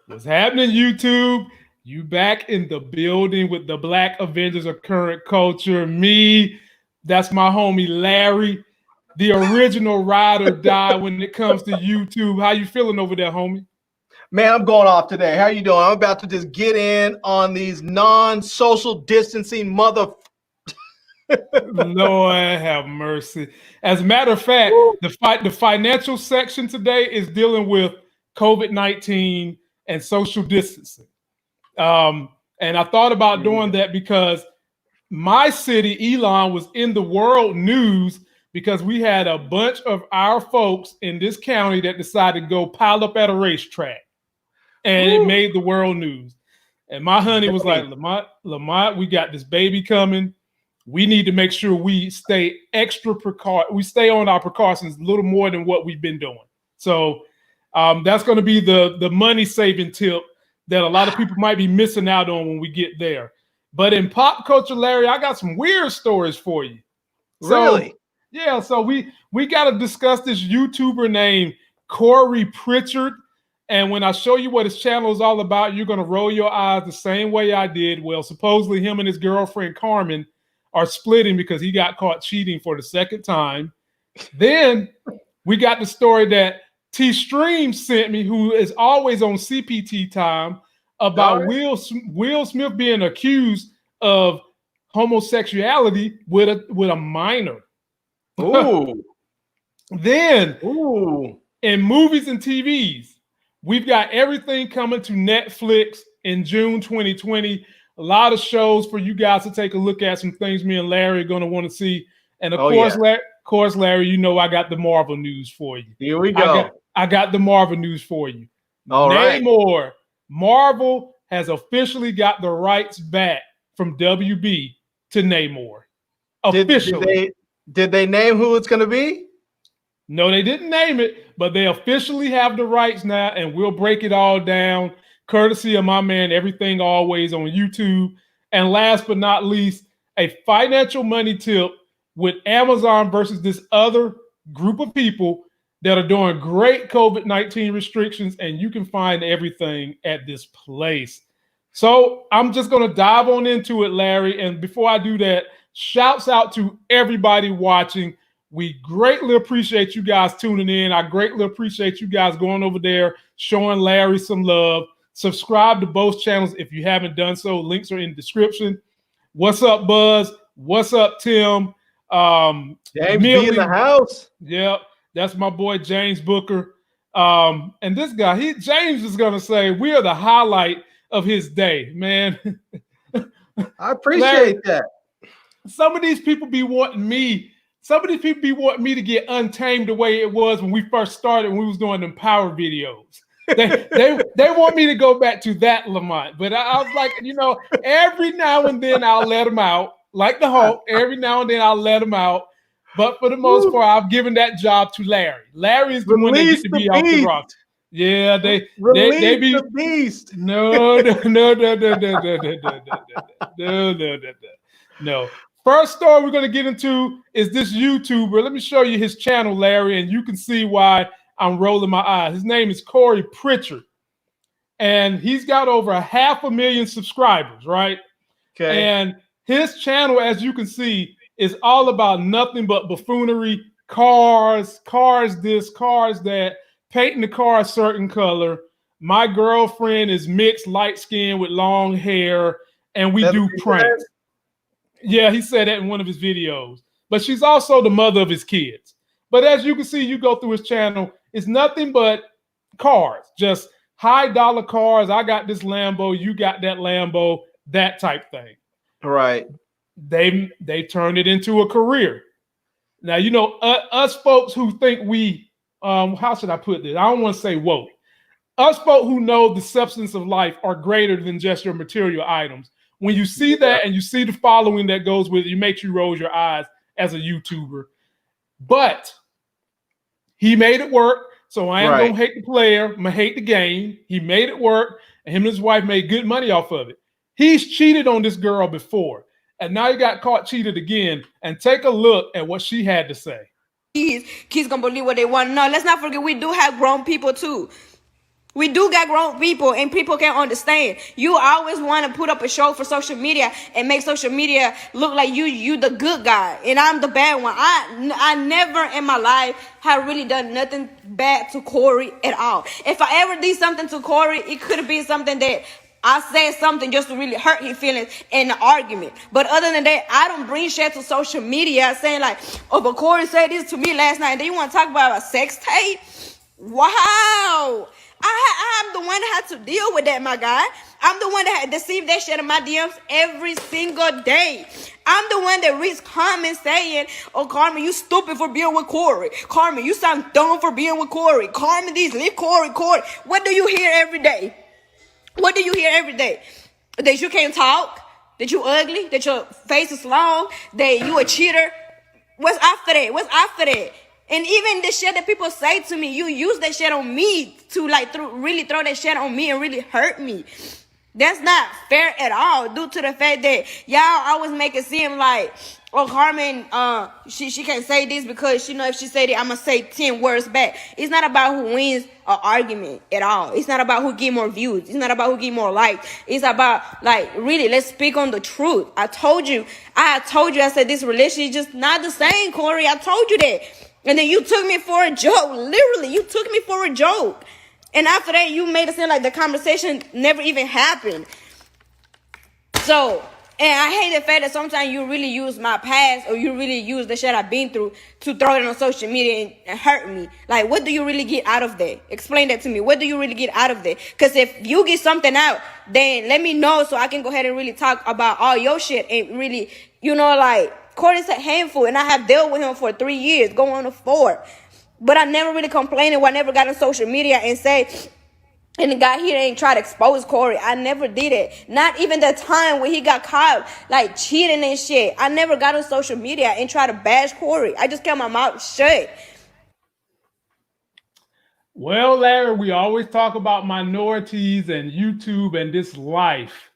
What's happening, YouTube? You back in the building with the Black Avengers of Current Culture. Me, that's my homie Larry, the original ride or die when it comes to YouTube. How you feeling over there, homie? Man, I'm going off today. How you doing? I'm about to just get in on these non-social distancing mother. Lord have mercy. As a matter of fact, the financial section today is dealing with COVID-19 and social distancing. And I thought about doing that because my city, Elon, was in the world news because we had a bunch of our folks in this county that decided to go pile up at a racetrack. And it made the world news. And my honey was like, Lamont, we got this baby coming. We need to make sure we stay we stay on our precautions a little more than what we've been doing. So that's going to be the money saving tip that a lot of people might be missing out on when we get there. But in pop culture, Larry, I got some weird stories for you. Really? Yeah. So we got to discuss this YouTuber named Corey Pritchett. And when I show you what his channel is all about, you're going to roll your eyes the same way I did. Well, supposedly him and his girlfriend, Carmen, are splitting because he got caught cheating for the second time. Then we got the story that T-Stream sent me, who is always on CPT time, about Will Smith being accused of homosexuality with a minor. Ooh. Then in movies and TVs, we've got everything coming to Netflix in June 2020. A lot of shows for you guys to take a look at. Some things me and Larry are going to want to see. And of course, Larry, you know I got the Marvel news for you. Here we go. I got the Marvel news for you. All Namor. Marvel has officially got the rights back from WB to Namor. Officially. Did they name who it's going to be? No, they didn't name it, but they officially have the rights now, and we'll break it all down, courtesy of my man, Everything Always on YouTube. And last but not least, a financial money tip with Amazon versus this other group of people that are doing great COVID-19 restrictions, and you can find everything at this place. So I'm just going to dive on into it, Larry. And before I do that, shouts out to everybody watching. We greatly appreciate you guys tuning in. I greatly appreciate you guys going over there, showing Larry some love. Subscribe to both channels if you haven't done so. Links are in the description. What's up, Buzz? What's up, Tim? James B in the house. Yep, that's my boy James Booker. And this guy, James is gonna say we are the highlight of his day, man. I appreciate that. Some of these people be wanting me. Some of these people be wanting me to get untamed the way it was when we first started, when we was doing them power videos. They want me to go back to that, Lamont. But I was like, every now and then I'll let them out, like the Hulk. Every now and then I'll let them out. But for the most part, I've given that job to Larry. Larry is the one that gets to be off the roster. Yeah, they be the beast. No. First story we're going to get into is this YouTuber. Let me show you his channel, Larry, and you can see why I'm rolling my eyes. His name is Corey Pritchett, and he's got over 500,000 subscribers, right? Okay. And his channel, as you can see, is all about nothing but buffoonery, cars this, cars that, painting the car a certain color. My girlfriend is mixed light skin with long hair, and we do pranks. Yeah, he said that in one of his videos. But she's also the mother of his kids. But as you can see, you go through his channel, it's nothing but cars, just high dollar cars. I got this Lambo, you got that Lambo, that type thing. Right. They turned it into a career. Now, us folks who think we, how should I put this? I don't want to say woke. Us folk who know the substance of life are greater than just your material items. When you see that and you see the following that goes with it, it makes you roll your eyes as a YouTuber. But he made it work. So I ain't going to hate the player. I'm going to hate the game. He made it work. And him and his wife made good money off of it. He's cheated on this girl before. And now he got caught cheated again. And take a look at what she had to say. Kids gonna believe what they want. No, let's not forget we do have grown people too. We do got grown people, and people can't understand. You always want to put up a show for social media and make social media look like you the good guy and I'm the bad one. I never in my life have really done nothing bad to Corey at all. If I ever did something to Corey, it could have been something that I said something just to really hurt his feelings in the argument. But other than that, I don't bring shit to social media saying like, oh, but Corey said this to me last night. Then you want to talk about a sex tape? Wow. I'm the one that had to deal with that, my guy. I'm the one that had deceived that shit in my DMs every single day. I'm the one that reads comments saying, oh, Carmen, you stupid for being with Corey. Carmen, you sound dumb for being with Corey. Carmen, these leave Corey. What do you hear every day? What do you hear every day? That you can't talk? That you ugly? That your face is long? That you a cheater? What's after that? And even the shit that people say to me, you use that shit on me to like really throw that shit on me and really hurt me. That's not fair at all, due to the fact that y'all always make it seem like, oh, Carmen, she can't say this because she know if she say it, I'm gonna say 10 words back. It's not about who wins an argument at all. It's not about who get more views. It's not about who get more likes. It's about like really, let's speak on the truth. I told you, I said this relationship is just not the same, Corey. I told you that. And then you took me for a joke. Literally, you took me for a joke. And after that, you made it seem like the conversation never even happened. So, and I hate the fact that sometimes you really use my past or you really use the shit I've been through to throw it on social media and hurt me. Like, what do you really get out of that? Explain that to me. What do you really get out of that? Because if you get something out, then let me know so I can go ahead and really talk about all your shit and really, like, Corey's a handful, and I have dealt with him for 3 years, going on to 4. But I never really complained, or I never got on social media and say, and the guy here ain't try to expose Corey. I never did it. Not even the time when he got caught, like, cheating and shit. I never got on social media and tried to bash Corey. I just kept my mouth shut. Well, Larry, we always talk about minorities and YouTube and this life.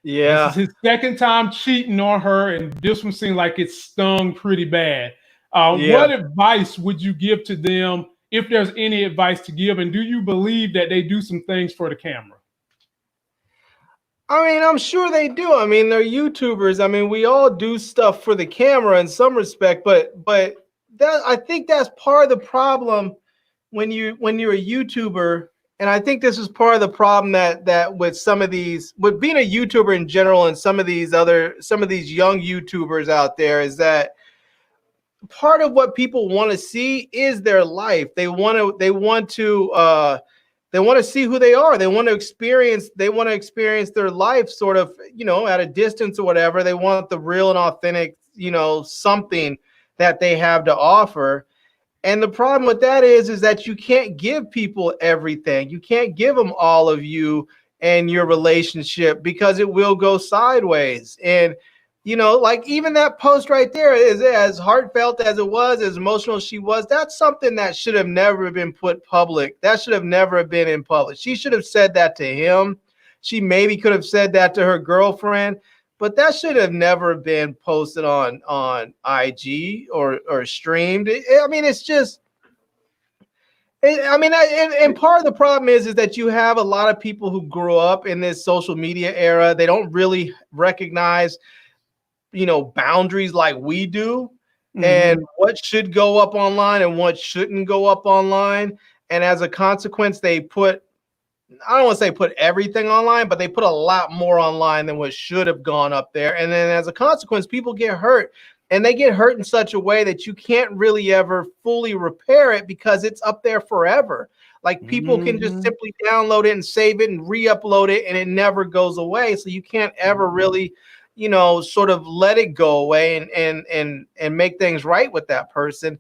Yeah. This is his second time cheating on her, and this one seemed like it stung pretty bad. What advice would you give to them, if there's any advice to give? And do you believe that they do some things for the camera? I mean, I'm sure they do. I mean, they're YouTubers. I mean, we all do stuff for the camera in some respect, but that, I think that's part of the problem when you're a YouTuber. And I think this is part of the problem that with some of these, with being a YouTuber in general, and some of these young YouTubers out there, is that part of what people want to see is their life. They want to see who they are. They want to experience their life sort of, at a distance or whatever. They want the real and authentic, something that they have to offer. And the problem with that is that you can't give people everything. You can't give them all of you and your relationship, because it will go sideways. And, like even that post right there, is as heartfelt as it was, as emotional as she was, that's something that should have never been put public. That should have never been in public. She should have said that to him. She maybe could have said that to her girlfriend, but that should have never been posted on IG or streamed. I mean, it's just, and part of the problem is that you have a lot of people who grew up in this social media era. They don't really recognize, boundaries like we do, and what should go up online and what shouldn't go up online. And as a consequence, they put, I don't want to say put everything online, but they put a lot more online than what should have gone up there. And then as a consequence, people get hurt, and they get hurt in such a way that you can't really ever fully repair it, because it's up there forever. Like, people can just simply download it and save it and re-upload it, and it never goes away. So you can't ever really, sort of let it go away and make things right with that person.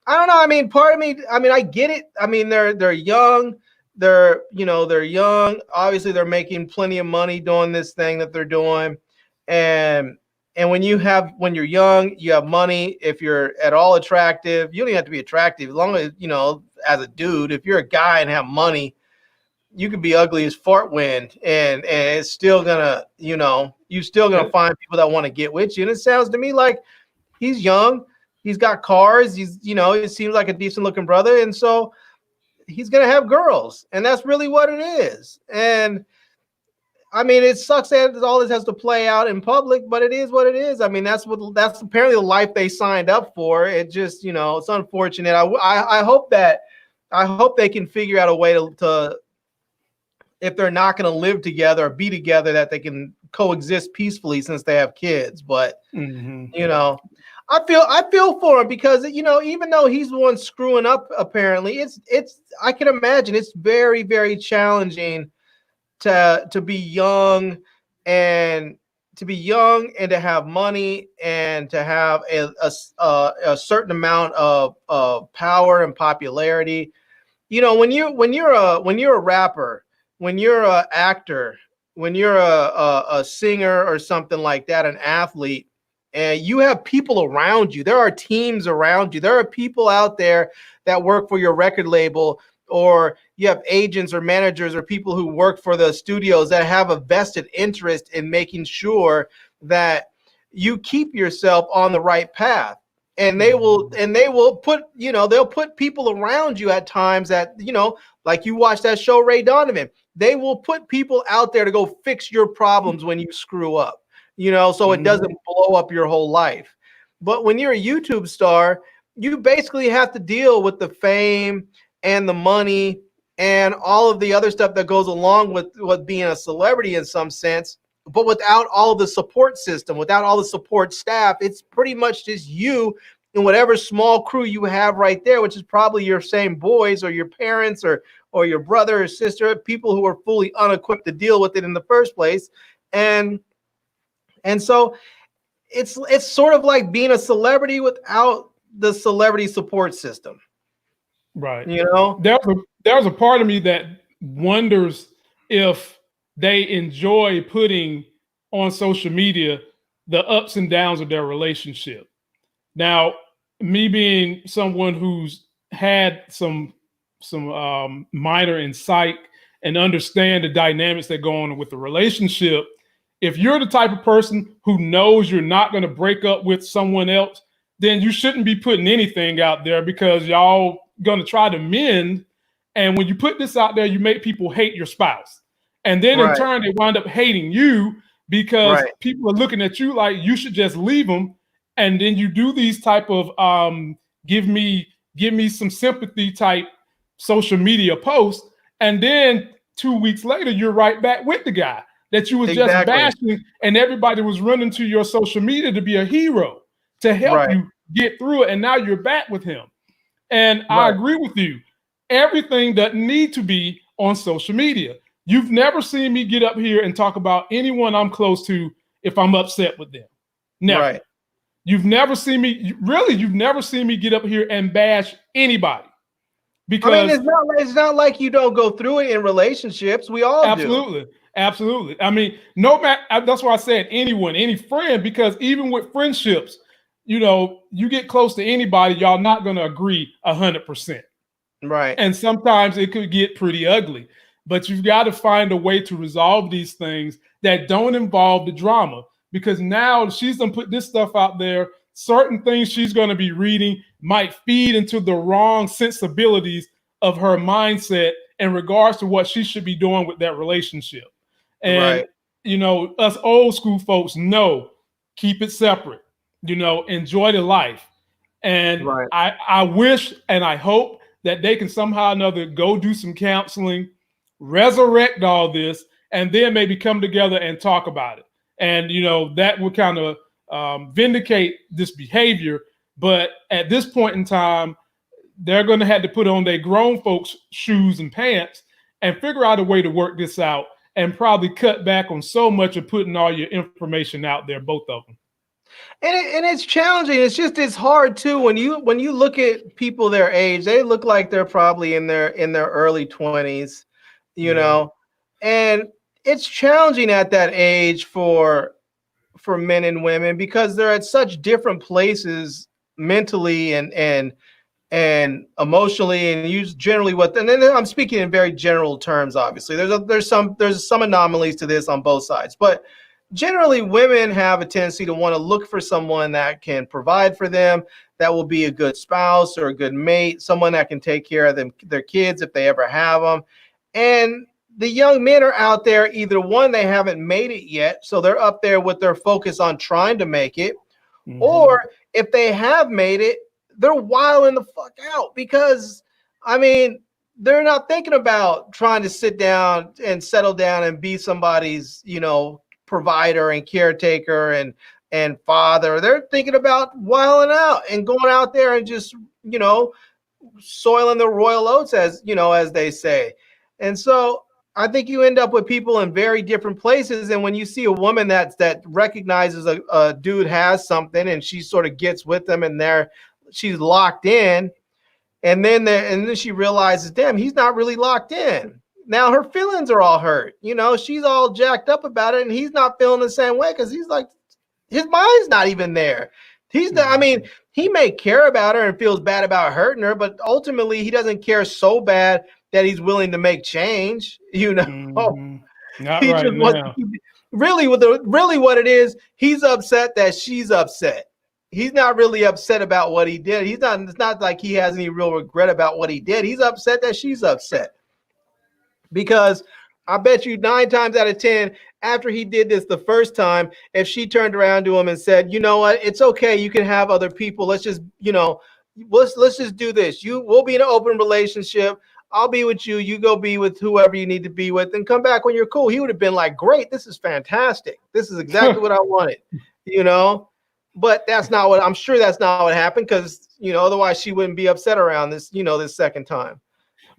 I don't know. I mean, part of me, I get it. I mean, they're young. They're young. Obviously, they're making plenty of money doing this thing that they're doing. And when you're young, you have money. If you're at all attractive, you don't even have to be attractive. As long as, as a dude, if you're a guy and have money, you could be ugly as fart wind, and it's still gonna, you're still gonna find people that want to get with you. And it sounds to me like he's young. He's got cars. He's, it seems like a decent looking brother. And so he's gonna have girls, and that's really what it is. And I mean, it sucks that all this has to play out in public, but it is what it is. I mean, that's apparently the life they signed up for. It just, it's unfortunate. I hope they can figure out a way to if they're not going to live together or be together, that they can coexist peacefully since they have kids. But I feel for him because even though he's the one screwing up, apparently I can imagine it's very, very challenging to be young and to have money and to have a certain amount of power and popularity. When you're a rapper, when you're an actor, when you're a singer or something like that, an athlete, and you have people around you, there are teams around you, there are people out there that work for your record label, or you have agents or managers or people who work for the studios that have a vested interest in making sure that you keep yourself on the right path. And they will put, they'll put people around you at times that, like you watch that show, Ray Donovan, they will put people out there to go fix your problems when you screw up, so it doesn't blow up your whole life. But when you're a YouTube star, you basically have to deal with the fame and the money and all of the other stuff that goes along with being a celebrity in some sense. But without all the support system, without all the support staff, it's pretty much just you and whatever small crew you have right there, which is probably your same boys or your parents or your brother or sister, people who are fully unequipped to deal with it in the first place. And so it's sort of like being a celebrity without the celebrity support system. Right. There's a part of me that wonders if they enjoy putting on social media the ups and downs of their relationship. Now, me being someone who's had some minor in psych and understand the dynamics that go on with the relationship, if you're the type of person who knows you're not going to break up with someone else, then you shouldn't be putting anything out there because y'all going to try to mend. And when you put this out there, you make people hate your spouse. And then in turn, they wind up hating you because people are looking at you like you should just leave them. And then you do these type of give me some sympathy type social media posts. And then 2 weeks later, you're right back with the guy that you was just bashing, and everybody was running to your social media to be a hero to help you get through it. And now you're back with him. And I agree with you. Everything doesn't need to be on social media. You've never seen me get up here and talk about anyone I'm close to if I'm upset with them. Never. Right. You've never seen me get up here and bash anybody. Because I mean, it's not like you don't go through it in relationships. We all do. Absolutely. I mean, no matter, that's why I said anyone, any friend, because even with friendships, you get close to anybody, y'all not going to agree 100%. Right. And sometimes it could get pretty ugly, but you've got to find a way to resolve these things that don't involve the drama, because now she's going to put this stuff out there. Certain things she's going to be reading might feed into the wrong sensibilities of her mindset in regards to what she should be doing with that relationship. And, us old school folks know, keep it separate, enjoy the life. And I wish and I hope that they can somehow or another go do some counseling, resurrect all this, and then maybe come together and talk about it. And, that would kind of vindicate this behavior. But at this point in time, they're going to have to put on their grown folks' shoes and pants and figure out a way to work this out and probably cut back on so much of putting all your information out there, both of them. And it's challenging. It's hard too. When you look at people their age, they look like they're probably in their early 20s, and it's challenging at that age for men and women because they're at such different places mentally and emotionally, and generally and then I'm speaking in very general terms. Obviously, there's some anomalies to this on both sides, but generally women have a tendency to want to look for someone that can provide for them, that will be a good spouse or a good mate, someone that can take care of their kids if they ever have them. And the young men are out there, either one, they haven't made it yet, so they're up there with their focus on trying to make it, or if they have made it, they're wilding the fuck out because, I mean, they're not thinking about trying to sit down and settle down and be somebody's, provider and caretaker and father. They're thinking about wilding out and going out there and just, soiling the royal oats, as they say. And so I think you end up with people in very different places. And when you see a woman that recognizes a dude has something and she sort of gets with them and she's locked in, and then she realizes, damn, he's not really locked in. Now her feelings are all hurt. She's all jacked up about it, and he's not feeling the same way because he's like, his mind's not even there. He's not, I mean, he may care about her and feels bad about hurting her, but ultimately he doesn't care so bad that he's willing to make change. Not he right just now. Really what it is, he's upset that she's upset. He's not really upset about what he did. It's not like he has any real regret about what he did. He's upset that she's upset. Because I bet you 9 times out of 10, after he did this the first time, if she turned around to him and said, you know what, it's okay, you can have other people. Let's just, let's just do this. We'll be in an open relationship. I'll be with you. You go be with whoever you need to be with and come back when you're cool. He would have been like, great, this is fantastic. This is exactly what I wanted, But that's not what, I'm sure that's not what happened, because, otherwise she wouldn't be upset around this, this second time.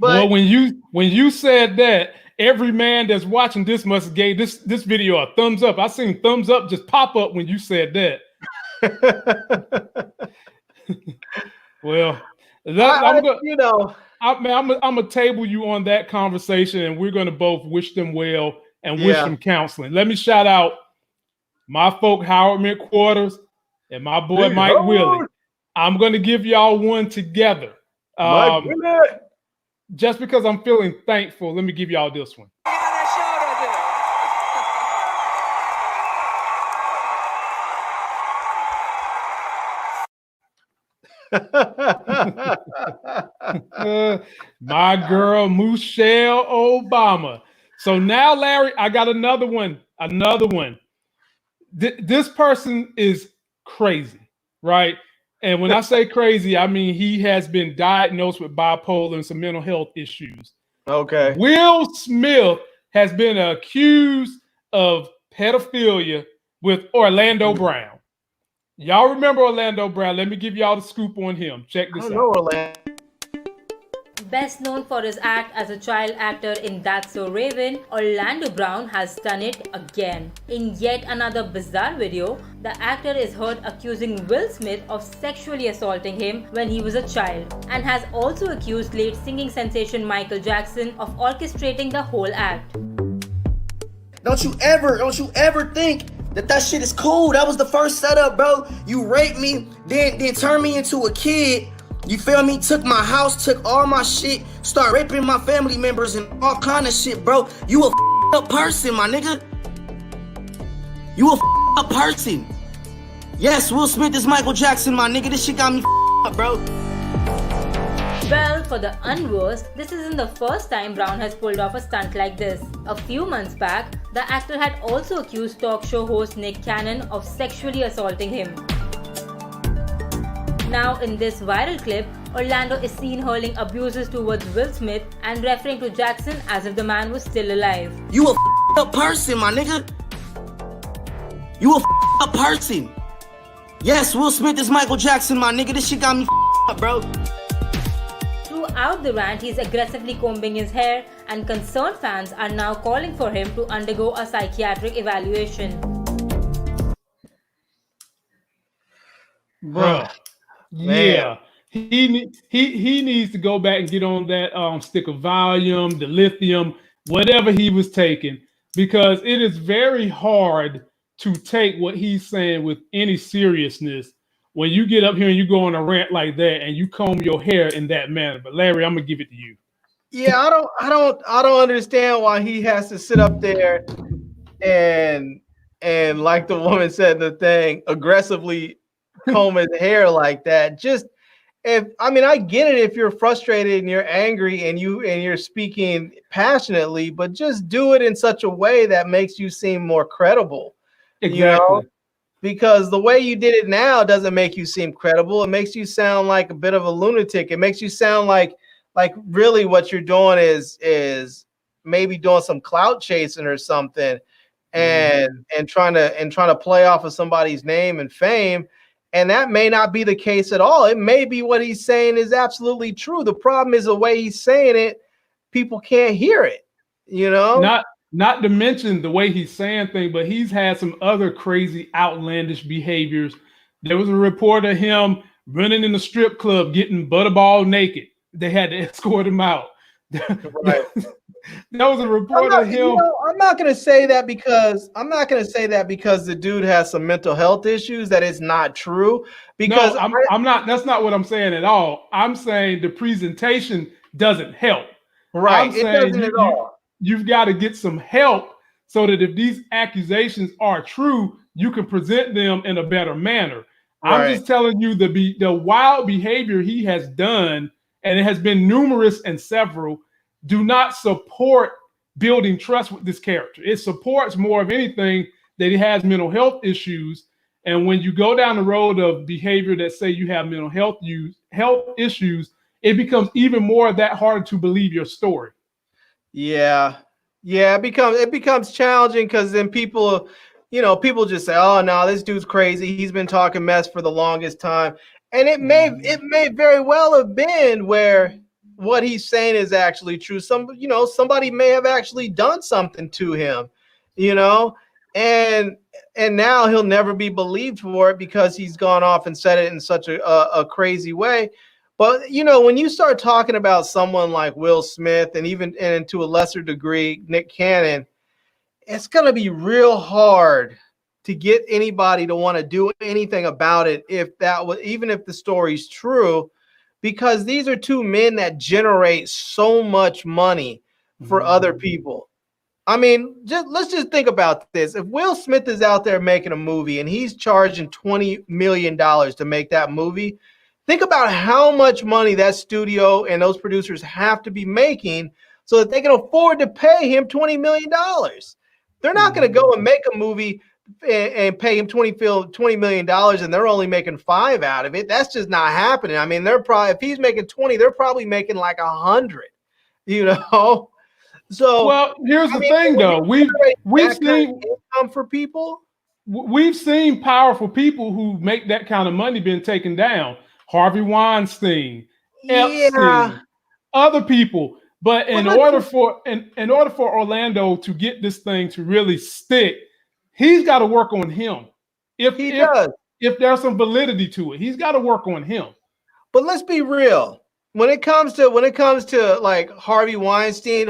But well, when you said that, every man that's watching this must have gave this video a thumbs up. I seen thumbs up just pop up when you said that. Well, I'm gonna table you on that conversation, and we're gonna both wish them well and wish them counseling. Let me shout out my folk Howard McQuarters and my boy Mike Willie. I'm gonna give y'all one together. Just because I'm feeling thankful, let me give y'all this one. My girl, Michelle Obama. So now, Larry, I got another one. This person is crazy, right? And when I say crazy, I mean he has been diagnosed with bipolar and some mental health issues. Okay. Will Smith has been accused of pedophilia with Orlando Brown. Y'all remember Orlando Brown? Let me give y'all the scoop on him. Check this out. Best known for his act as a child actor in That's So Raven, Orlando Brown has done it again. In yet another bizarre video, the actor is heard accusing Will Smith of sexually assaulting him when he was a child, and has also accused late singing sensation Michael Jackson of orchestrating the whole act. Don't you ever think that shit is cool? That was the first setup, bro. You raped me, then turned me into a kid. You feel me? Took my house, took all my shit, start raping my family members and all kind of shit, bro. You a up person, my nigga. You a up person. Yes, Will Smith is Michael Jackson, my nigga. This shit got me up, bro. Well, for the unversed, this isn't the first time Brown has pulled off a stunt like this. A few months back, the actor had also accused talk show host Nick Cannon of sexually assaulting him. Now, in this viral clip, Orlando is seen hurling abuses towards Will Smith and referring to Jackson as if the man was still alive. You a up person, my nigga. You a up person. Yes, Will Smith is Michael Jackson, my nigga. This shit got me up, bro. Throughout the rant, he's aggressively combing his hair, and concerned fans are now calling for him to undergo a psychiatric evaluation. Bro. Yeah, he needs to go back and get on that stick of Valium, the lithium, whatever he was taking, because it is very hard to take what he's saying with any seriousness when you get up here and you go on a rant like that and you comb your hair in that manner. But Larry, I'm gonna give it to you. Yeah, I don't understand why he has to sit up there and like the woman said in the thing, aggressively comb his hair like that. Just I get it if you're frustrated and you're angry and you're speaking passionately, but just do it in such a way that makes you seem more credible. Exactly. Because the way you did it now doesn't make you seem credible. It makes you sound like a bit of a lunatic. It makes you sound like really what you're doing is maybe doing some clout chasing or something, and trying to play off of somebody's name and fame. And that may not be the case at all. It may be what he's saying is absolutely true. The problem is the way he's saying it, people can't hear it, Not to mention the way he's saying things, but he's had some other crazy, outlandish behaviors. There was a report of him running in the strip club, getting butterball naked. They had to escort him out. Right. That was a report of him. I'm not going to say that because the dude has some mental health issues. That is not true. Because no, I'm not. That's not what I'm saying at all. I'm saying the presentation doesn't help. Right. It doesn't at all. You've got to get some help so that if these accusations are true, you can present them in a better manner. Right. I'm just telling you the wild behavior he has done, and it has been numerous and several, do not support building trust with this character. It supports more of anything that he has mental health issues. And when you go down the road of behavior that say you have mental health issues, it becomes even more that hard to believe your story. Yeah, it becomes challenging because then people just say, "Oh no, this dude's crazy. He's been talking mess for the longest time," and it may very well have been where what he's saying is actually true. Somebody may have actually done something to him, and now he'll never be believed for it because he's gone off and said it in such a crazy way. But, when you start talking about someone like Will Smith and to a lesser degree, Nick Cannon, it's going to be real hard to get anybody to want to do anything about it even if the story's true, because these are two men that generate so much money for other people. I mean, let's just think about this. If Will Smith is out there making a movie and he's charging $20 million to make that movie, think about how much money that studio and those producers have to be making so that they can afford to pay him $20 million. They're not going to go and make a movie and pay him $20 million and they're only making $5 out of it. That's just not happening. I mean, if he's making 20, they're probably making like 100, So, well, here's the thing though. We've seen income for people. We've seen powerful people who make that kind of money being taken down. Harvey Weinstein, Epstein, other people. But in order for Orlando to get this thing to really stick, he's got to work on him. If there's some validity to it, he's got to work on him. But let's be real. When it comes to like Harvey Weinstein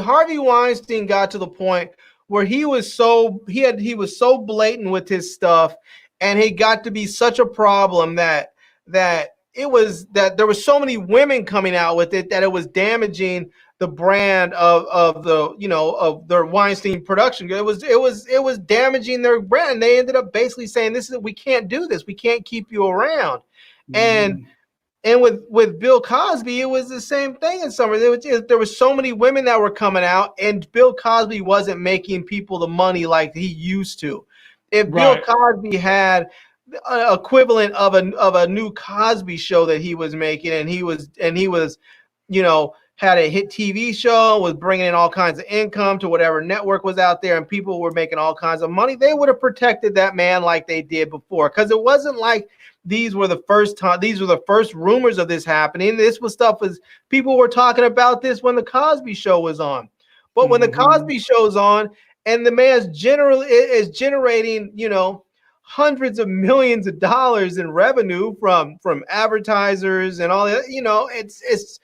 got to the point where he was so blatant with his stuff, and he got to be such a problem that there was so many women coming out with it that it was damaging the brand of their Weinstein production. It was damaging their brand. They ended up basically saying, we can't do this. We can't keep you around. And with Bill Cosby, it was the same thing in some ways. There was so many women that were coming out, and Bill Cosby wasn't making people the money like he used to. If Bill Cosby had equivalent of a new Cosby show that he was making, and he was had a hit TV show, was bringing in all kinds of income to whatever network was out there, and people were making all kinds of money, they would have protected that man like they did before. Because it wasn't like these were the first rumors of this happening. This was stuff people were talking about this when the Cosby Show was on. But when the Cosby Show's on and the man is generating, hundreds of millions of dollars in revenue from advertisers and all that, it's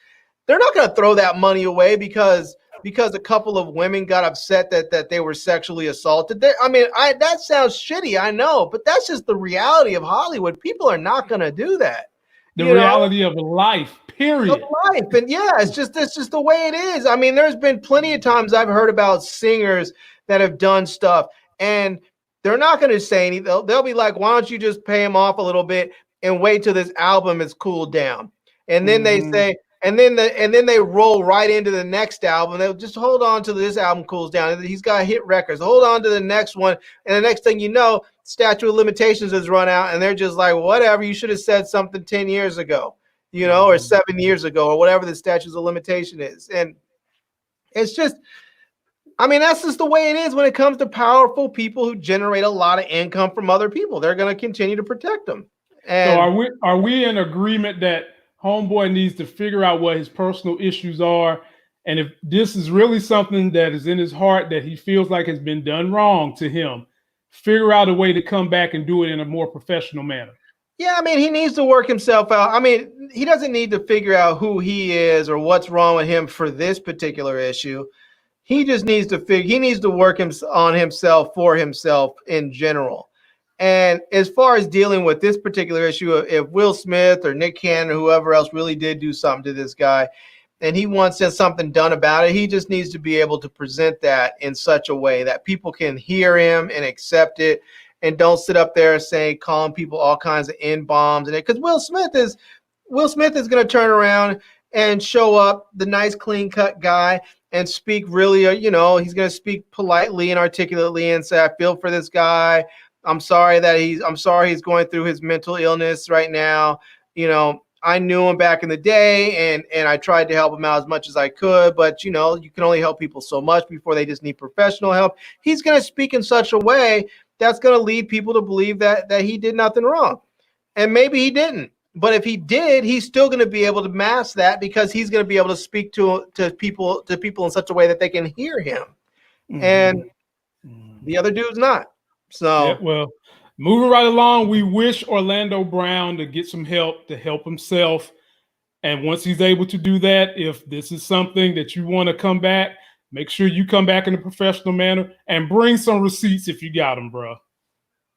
they're not going to throw that money away because a couple of women got upset that they were sexually assaulted. That sounds shitty, I know, but that's just the reality of Hollywood. People are not going to do that. The reality of life, period. Of life, and it's just the way it is. I mean, there's been plenty of times I've heard about singers that have done stuff, and they're not going to say anything. They'll be like, "Why don't you just pay him off a little bit?" and wait till this album is cooled down. And then they Mhm. say, and then they roll right into the next album. They'll just hold on till this album cools down. He's got hit records. Hold on to the next one. And the next thing you know, statute of limitations has run out, and they're just like, whatever, you should have said something 10 years ago, you know, or 7 years ago, or whatever the statute of limitation is. And it's just, I mean, that's just the way it is when it comes to powerful people who generate a lot of income from other people. They're going to continue to protect them. And so are we in agreement that Homeboy needs to figure out what his personal issues are, and if this is really something that is in his heart that he feels like has been done wrong to him, figure out a way to come back and do it in a more professional manner? yeah, I mean, he needs to work himself out. I mean, he doesn't need to figure out who he is or what's wrong with him for this particular issue. He just needs to he needs to work on himself for himself in general. And as far as dealing with this particular issue, if Will Smith or Nick Cannon or whoever else really did do something to this guy and he wants something done about it, he just needs to be able to present that in such a way that people can hear him and accept it, and don't sit up there saying, calling people all kinds of N-bombs. And because Will Smith is going to turn around and show up, the nice, clean-cut guy, and speak really, you know, he's going to speak politely and articulately and say, I feel for this guy. I'm sorry he's going through his mental illness right now. You know, I knew him back in the day and I tried to help him out as much as I could, but you know, you can only help people so much before they just need professional help. He's going to speak in such a way that's going to lead people to believe that he did nothing wrong. And maybe he didn't. But if he did, he's still going to be able to mask that because he's going to be able to speak to people in such a way that they can hear him. Mm-hmm. And the other dude's not. So, yeah, well, moving right along, we wish Orlando Brown to get some help to help himself. And once he's able to do that, if this is something that you want to come back, make sure you come back in a professional manner and bring some receipts if you got them, bro.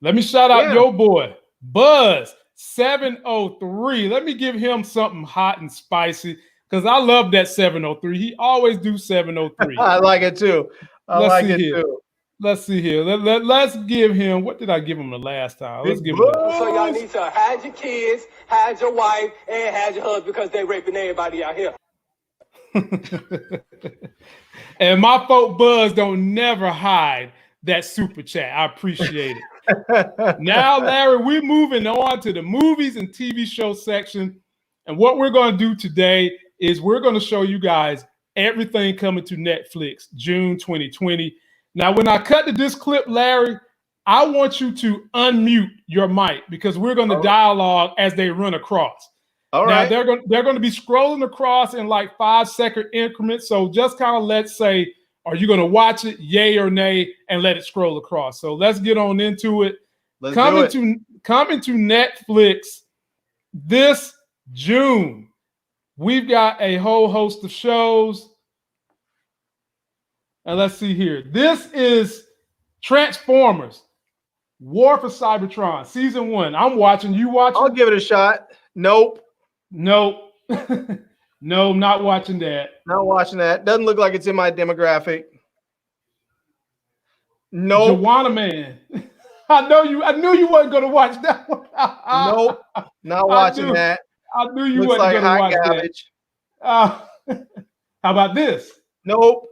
Let me shout out your boy, Buzz 703. Let me give him something hot and spicy because I love that 703. He always do 703. I like it too. Let's see here. Let's give him. What did I give him the last time? Let's give him. So y'all need to hide your kids, hide your wife, and hide your husband because they raping everybody out here. And my folk Buzz don't never hide that super chat. I appreciate it. Now, Larry, we're moving on to the movies and TV show section. And what we're going to do today is we're going to show you guys everything coming to Netflix June 2020. Now, when I cut to this clip, Larry, I want you to unmute your mic because we're going to dialogue as they run across. All right. Now, they're going to be scrolling across in like 5-second increments. So just kind of let's say, are you going to watch it, yay or nay, and let it scroll across? So let's get on into it. Coming to Netflix this June. We've got a whole host of shows. And let's see here. This is Transformers, War for Cybertron, season 1. I'm watching. You watching? I'll give it a shot. Nope. No, I'm not watching that. Not watching that. Doesn't look like it's in my demographic. Nope. Joanna Man. I knew you wasn't going to watch that one. Nope. Not watching that. I knew you Looks wasn't like going to watch garbage. that. How about this? Nope.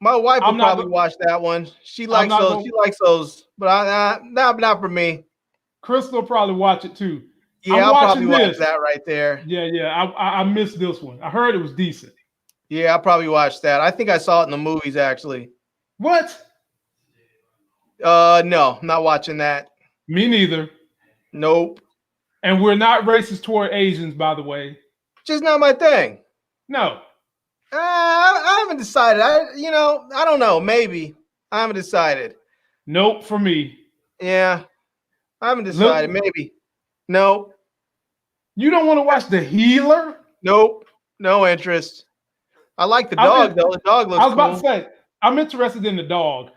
My wife will probably watch that one. She likes those. She likes those, but not for me. Crystal will probably watch it too. Yeah, I'll probably watch that right there. Yeah. I missed this one. I heard it was decent. Yeah, I'll probably watch that. I think I saw it in the movies actually. What? No, I'm not watching that. Me neither. Nope. And we're not racist toward Asians, by the way. Just not my thing. No. I haven't decided. I don't know. Maybe. I haven't decided. Nope, for me. Yeah. I haven't decided. Maybe. Nope. You don't want to watch The Healer? Nope. No interest. I like the dog, though. The dog looks cool. I was about to say, I'm interested in the dog.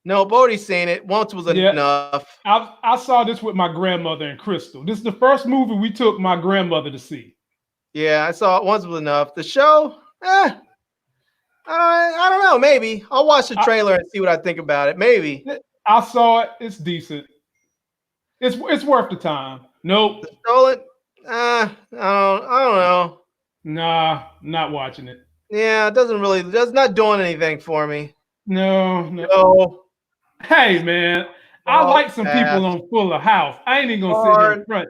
No, I've already seen it. Once was enough. I saw this with my grandmother and Crystal. This is the first movie we took my grandmother to see. Yeah, I saw it once was enough. The show, I don't know. Maybe I'll watch the trailer and see what I think about it. Maybe I saw it. It's decent. It's worth the time. Nope. Stolen? I don't know. Nah, not watching it. Yeah, it does not doing anything for me. No. No. Hey, man, I No, like some pass. people on Fuller House. I ain't even gonna sit here in Hard, front.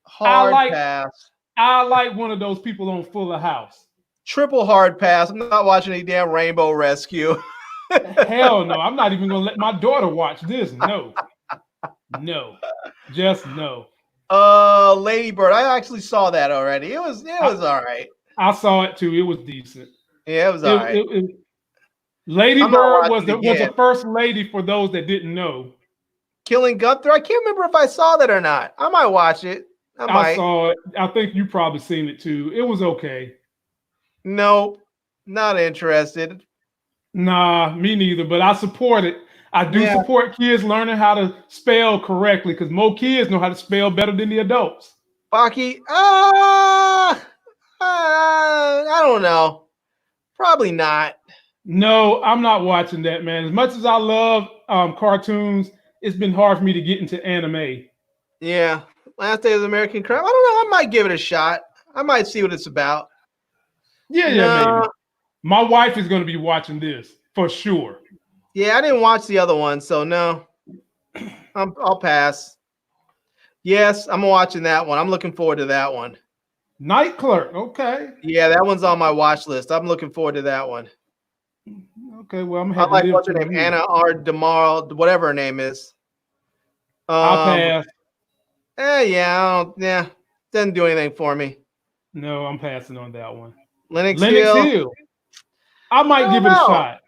hard pass. I like one of those people on Fuller House. Triple hard pass. I'm not watching any damn Rainbow Rescue. Hell no, I'm not even gonna let my daughter watch this. No, just no. Lady Bird. I actually saw that already. It was all right. I saw it too. It was decent. Yeah, it was all right. Lady I'm not Bird was watching the again. first lady for those that didn't know. Killing Gunther. I can't remember if I saw that or not. I might watch it. I saw it. I think you probably seen it too. It was okay. Nope, not interested. Nah, me neither. But I support it. I do support kids learning how to spell correctly because more kids know how to spell better than the adults. Baki, I don't know. Probably not. No, I'm not watching that, man. As much as I love cartoons, it's been hard for me to get into anime. Yeah. Last Day of the American Crime. I don't know. I might give it a shot. I might see what it's about. Yeah, maybe. My wife is going to be watching this for sure. Yeah, I didn't watch the other one, so no. I'll pass. Yes, I'm watching that one. I'm looking forward to that one. Night Clerk. Okay. Yeah, that one's on my watch list. I'm looking forward to that one. Okay, well, I'm I like what's her name, Anna R. DeMarle, whatever her name is. I'll pass. Yeah, doesn't do anything for me. No, I'm passing on that one. Lennox Hill. I might give it a shot.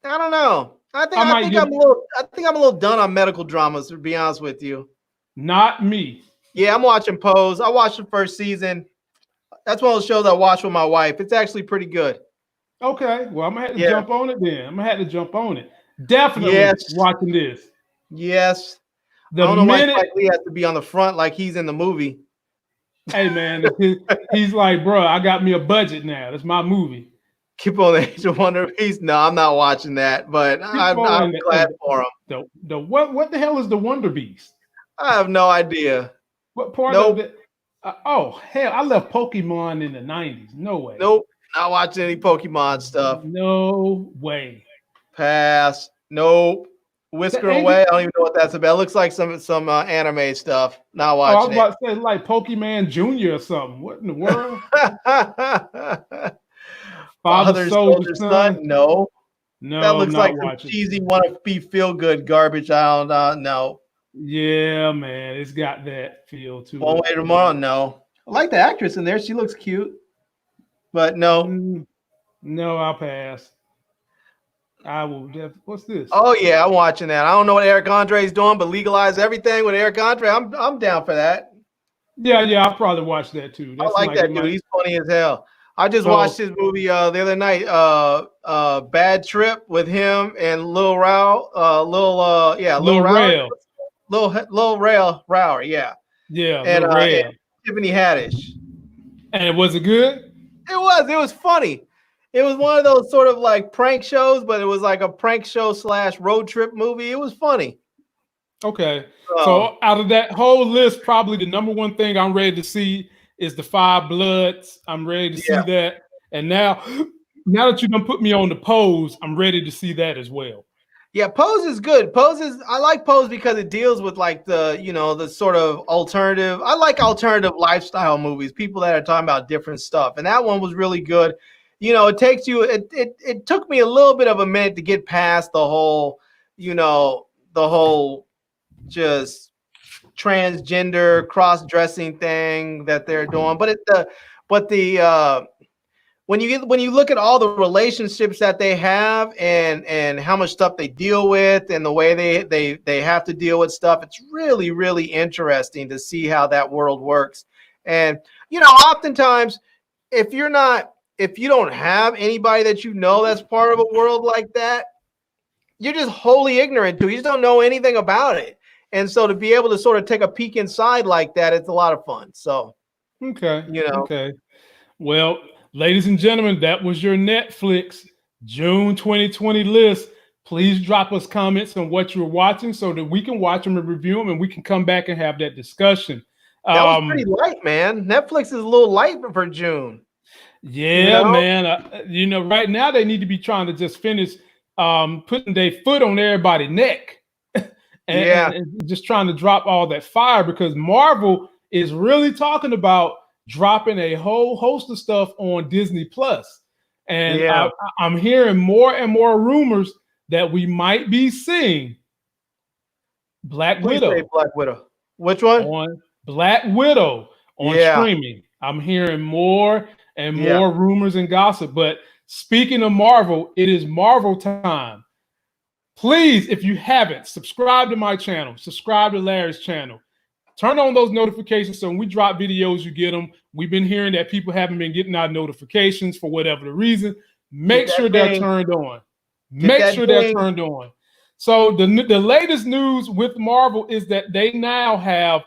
I don't know. I think I'm a little done on medical dramas, to be honest with you. Not me. Yeah, I'm watching Pose. I watched the first season. That's one of the shows I watched with my wife. It's actually pretty good. Okay, well, I'm gonna have to jump on it then. I'm gonna have to jump on it. Definitely watching this. Yes. I don't know why Spike Lee has to be on the front like he's in the movie. Hey man, he's like, bro, I got me a budget now. That's my movie. Keep on the Age of Wonder Beast. No, I'm not watching that, but I'm glad for him. What the hell is the Wonder Beast? I have no idea. What part of it? Oh hell, I left Pokemon in the 90s. No way. Nope. Not watching any Pokemon stuff. No way. Pass. Nope. Whisker Away. I don't even know what that's about. It looks like some anime stuff. Not watching. I was about to say like Pokemon Junior or something. What in the world? Father Soldier Son? No. That looks like some cheesy wanna be feel good garbage. I don't know. Yeah, man, it's got that feel too. One Way Tomorrow. No. I like the actress in there. She looks cute. But no. No, I'll pass. I will. What's this? Oh yeah, I'm watching that. I don't know what Eric Andre is doing, but Legalize Everything with Eric Andre. I'm down for that. Yeah, I'll probably watch that too. I like that dude. He's funny as hell. I just watched his movie the other night. Bad Trip with him and Lil Rao. Lil Rao. Lil Rao. Yeah. Yeah. And Tiffany Haddish. And was it good? It was funny. It was one of those sort of like prank shows, but it was like a prank show / road trip movie. It was funny. Okay. So out of that whole list, probably the number one thing I'm ready to see is the Five Bloods. I'm ready to see that. And now that you're gonna put me on the Pose, I'm ready to see that as well. Yeah, Pose is good. I like Pose because it deals with like the sort of alternative. I like alternative lifestyle movies, people that are talking about different stuff. And that one was really good. It takes you, it took me a little bit of a minute to get past the whole just transgender cross-dressing thing that they're doing. When you look at all the relationships that they have and how much stuff they deal with and the way they have to deal with stuff, it's really, really interesting to see how that world works. And oftentimes if you don't have anybody that that's part of a world like that, you're just wholly ignorant to it. You just don't know anything about it. And so to be able to sort of take a peek inside like that, it's a lot of fun. So okay. Okay. Well, ladies and gentlemen, that was your Netflix June 2020 list. Please drop us comments on what you're watching so that we can watch them and review them, and we can come back and have that discussion. That was pretty light, man. Netflix is a little light for June. Yeah, man. Right now they need to be trying to just finish putting their foot on everybody's neck and just trying to drop all that fire, because Marvel is really talking about dropping a whole host of stuff on Disney Plus. And I'm hearing more and more rumors that we might be seeing Black Widow. Black Widow. Which one? On Black Widow on streaming. I'm hearing more and more rumors and gossip. But speaking of Marvel, it is Marvel time. Please, if you haven't, subscribe to my channel. Subscribe to Larry's channel. Turn on those notifications so when we drop videos, you get them. We've been hearing that people haven't been getting our notifications for whatever the reason. Make sure they're turned on. Make sure they're turned on. So the latest news with Marvel is that they now have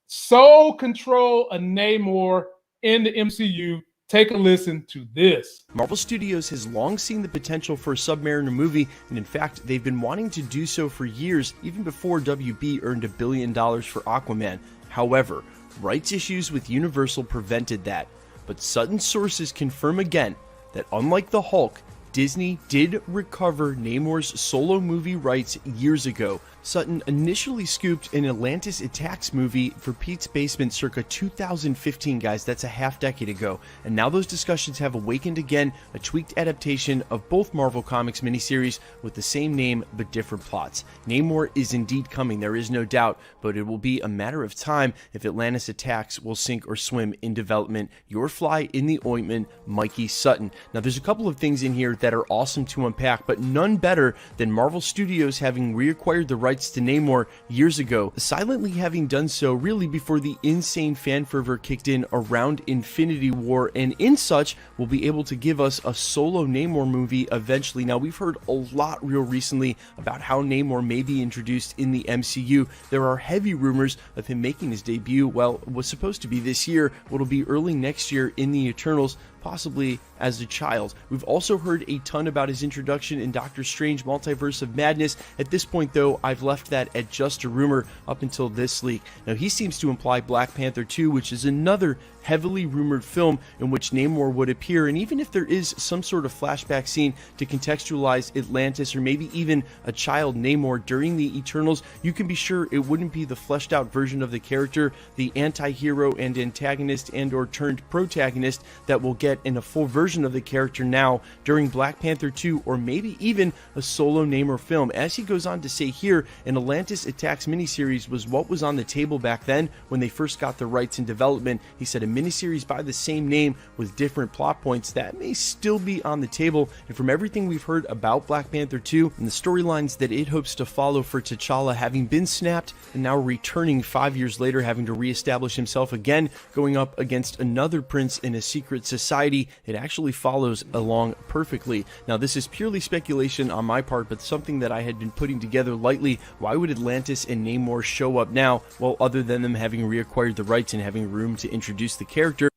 sole control of Namor in the MCU. Take a listen to this. Marvel Studios has long seen the potential for a Submariner movie, and in fact, they've been wanting to do so for years, even before WB earned $1 billion for Aquaman. However, rights issues with Universal prevented that. But Sutton sources confirm again that unlike the Hulk, Disney did recover Namor's solo movie rights years ago. Sutton initially scooped an Atlantis Attacks movie for Pete's Basement circa 2015, guys. That's a half decade ago. And now those discussions have awakened again, a tweaked adaptation of both Marvel Comics miniseries with the same name but different plots. Namor is indeed coming, there is no doubt, but it will be a matter of time if Atlantis Attacks will sink or swim in development. Your fly in the ointment, Mikey Sutton. Now, there's a couple of things in here that are awesome to unpack, but none better than Marvel Studios having reacquired the rights to Namor years ago, silently having done so really before the insane fan fervor kicked in around Infinity War, and in such will be able to give us a solo Namor movie eventually. Now, we've heard a lot real recently about how Namor may be introduced in the MCU. There are heavy rumors of him making his debut, well, it was supposed to be this year, but it'll be early next year in the Eternals, possibly as a child. We've also heard a ton about his introduction in Doctor Strange Multiverse of Madness. At this point, though, I've left that at just a rumor up until this leak. Now, he seems to imply Black Panther 2, which is another heavily rumored film in which Namor would appear, and even if there is some sort of flashback scene to contextualize Atlantis or maybe even a child Namor during the Eternals, you can be sure it wouldn't be the fleshed out version of the character, the anti-hero and antagonist and or turned protagonist that we'll get in a full version of the character now during Black Panther 2, or maybe even a solo Namor film. As he goes on to say here, an Atlantis Attacks miniseries was what was on the table back then when they first got the rights in development. He said a miniseries by the same name with different plot points, that may still be on the table. And from everything we've heard about Black Panther 2 and the storylines that it hopes to follow for T'Challa having been snapped and now returning 5 years later, having to reestablish himself again, going up against another prince in a secret society, it actually follows along perfectly. Now, this is purely speculation on my part, but something that I had been putting together lightly. Why would Atlantis and Namor show up now? Well, other than them having reacquired the rights and having room to introduce the character.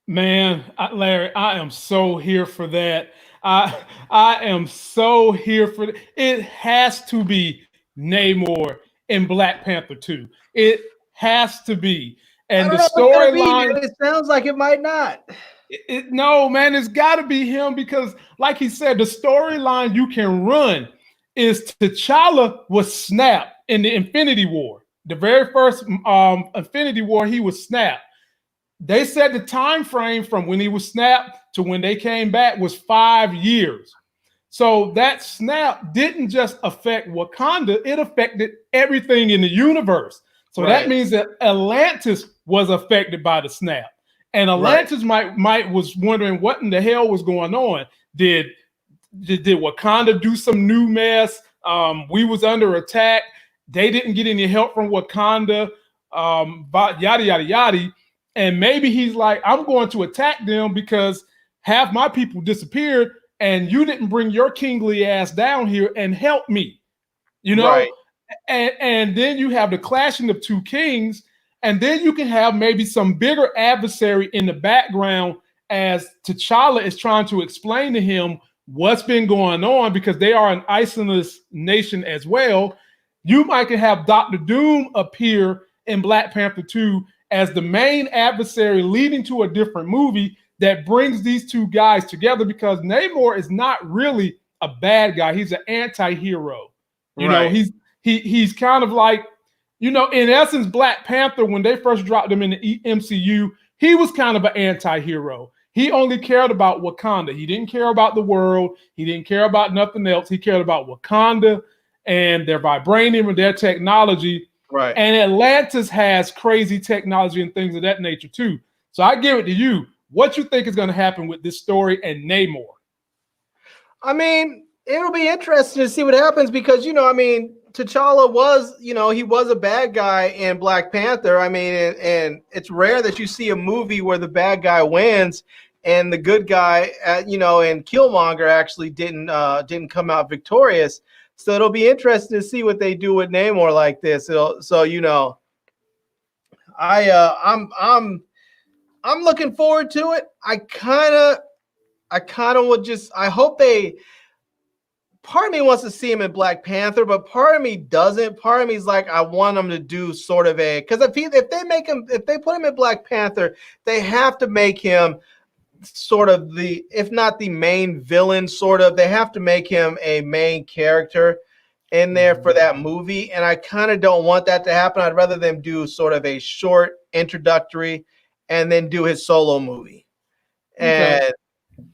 Man, Larry, I am so here for that. I am so here for it. It has to be Namor in Black Panther 2. It has to be. And the storyline, it sounds like it might not. No, man, it's got to be him, because, like he said, the storyline you can run is T'Challa was snapped in the Infinity War. The very first Infinity War, he was snapped. They said the time frame from when he was snapped to when they came back was 5 years. So that snap didn't just affect Wakanda, it affected everything in the universe. So that means that Atlantis was affected by the snap. And Atlantis might was wondering what in the hell was going on. Did Wakanda do some new mess? We was under attack. They didn't get any help from Wakanda. Yada, yada, yada. And maybe he's like, I'm going to attack them because half my people disappeared and you didn't bring your kingly ass down here and help me. You know? Right. And then you have the clashing of two kings. And then you can have maybe some bigger adversary in the background as T'Challa is trying to explain to him what's been going on, because they are an isolationist nation as well. You might could have Dr. Doom appear in Black Panther 2 as the main adversary, leading to a different movie that brings these two guys together, because Namor is not really a bad guy. He's an anti-hero. You know, he's kind of like, you know, in essence, Black Panther, when they first dropped him in the MCU, he was kind of an anti-hero. He only cared about Wakanda. He didn't care about the world. He didn't care about nothing else. He cared about Wakanda and their vibranium and their technology. Right. And Atlantis has crazy technology and things of that nature too. So I give it to you. What you think is going to happen with this story and Namor? I mean, it'll be interesting to see what happens because, you know, I mean, T'Challa was, you know, he was a bad guy in Black Panther. I mean, and it's rare that you see a movie where the bad guy wins and the good guy, you know, and Killmonger actually didn't come out victorious. So it'll be interesting to see what they do with Namor like this. So you know, I'm looking forward to it. I kind of would just, I hope they. Part of me wants to see him in Black Panther, but part of me doesn't. Part of me is like, I want them to do sort of a, because if they put him in Black Panther, they have to make him sort of the, if not the main villain, sort of, they have to make him a main character in there for that movie. And I kind of don't want that to happen. I'd rather them do sort of a short introductory and then do his solo movie. And,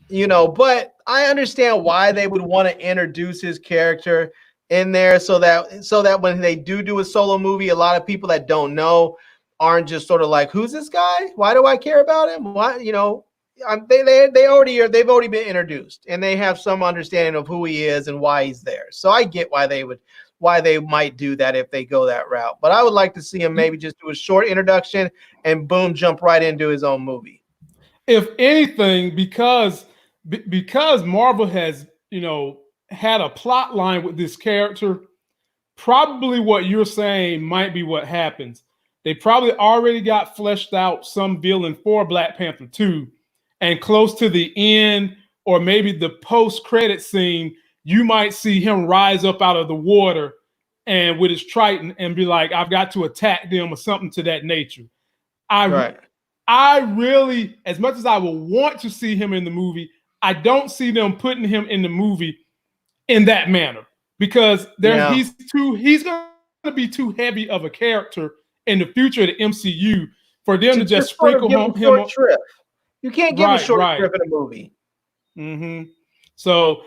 you know, but I understand why they would want to introduce his character in there so that when they do a solo movie, a lot of people that don't know aren't just sort of like, who's this guy? Why do I care about him? Why, you know, they've already been introduced and they have some understanding of who he is and why he's there. So I get why they might do that if they go that route. But I would like to see him maybe just do a short introduction and boom, jump right into his own movie. If anything, because Marvel has, you know, had a plot line with this character, probably what you're saying might be what happens. They probably already got fleshed out some villain for Black Panther 2, and close to the end, or maybe the post-credit scene, you might see him rise up out of the water and with his trident and be like, I've got to attack them or something to that nature. I really, as much as I would want to see him in the movie, I don't see them putting him in the movie in that manner, because he's going to be too heavy of a character in the future of the MCU for them to just sprinkle him. Trip. You can't give a short trip in a movie. Mm-hmm. So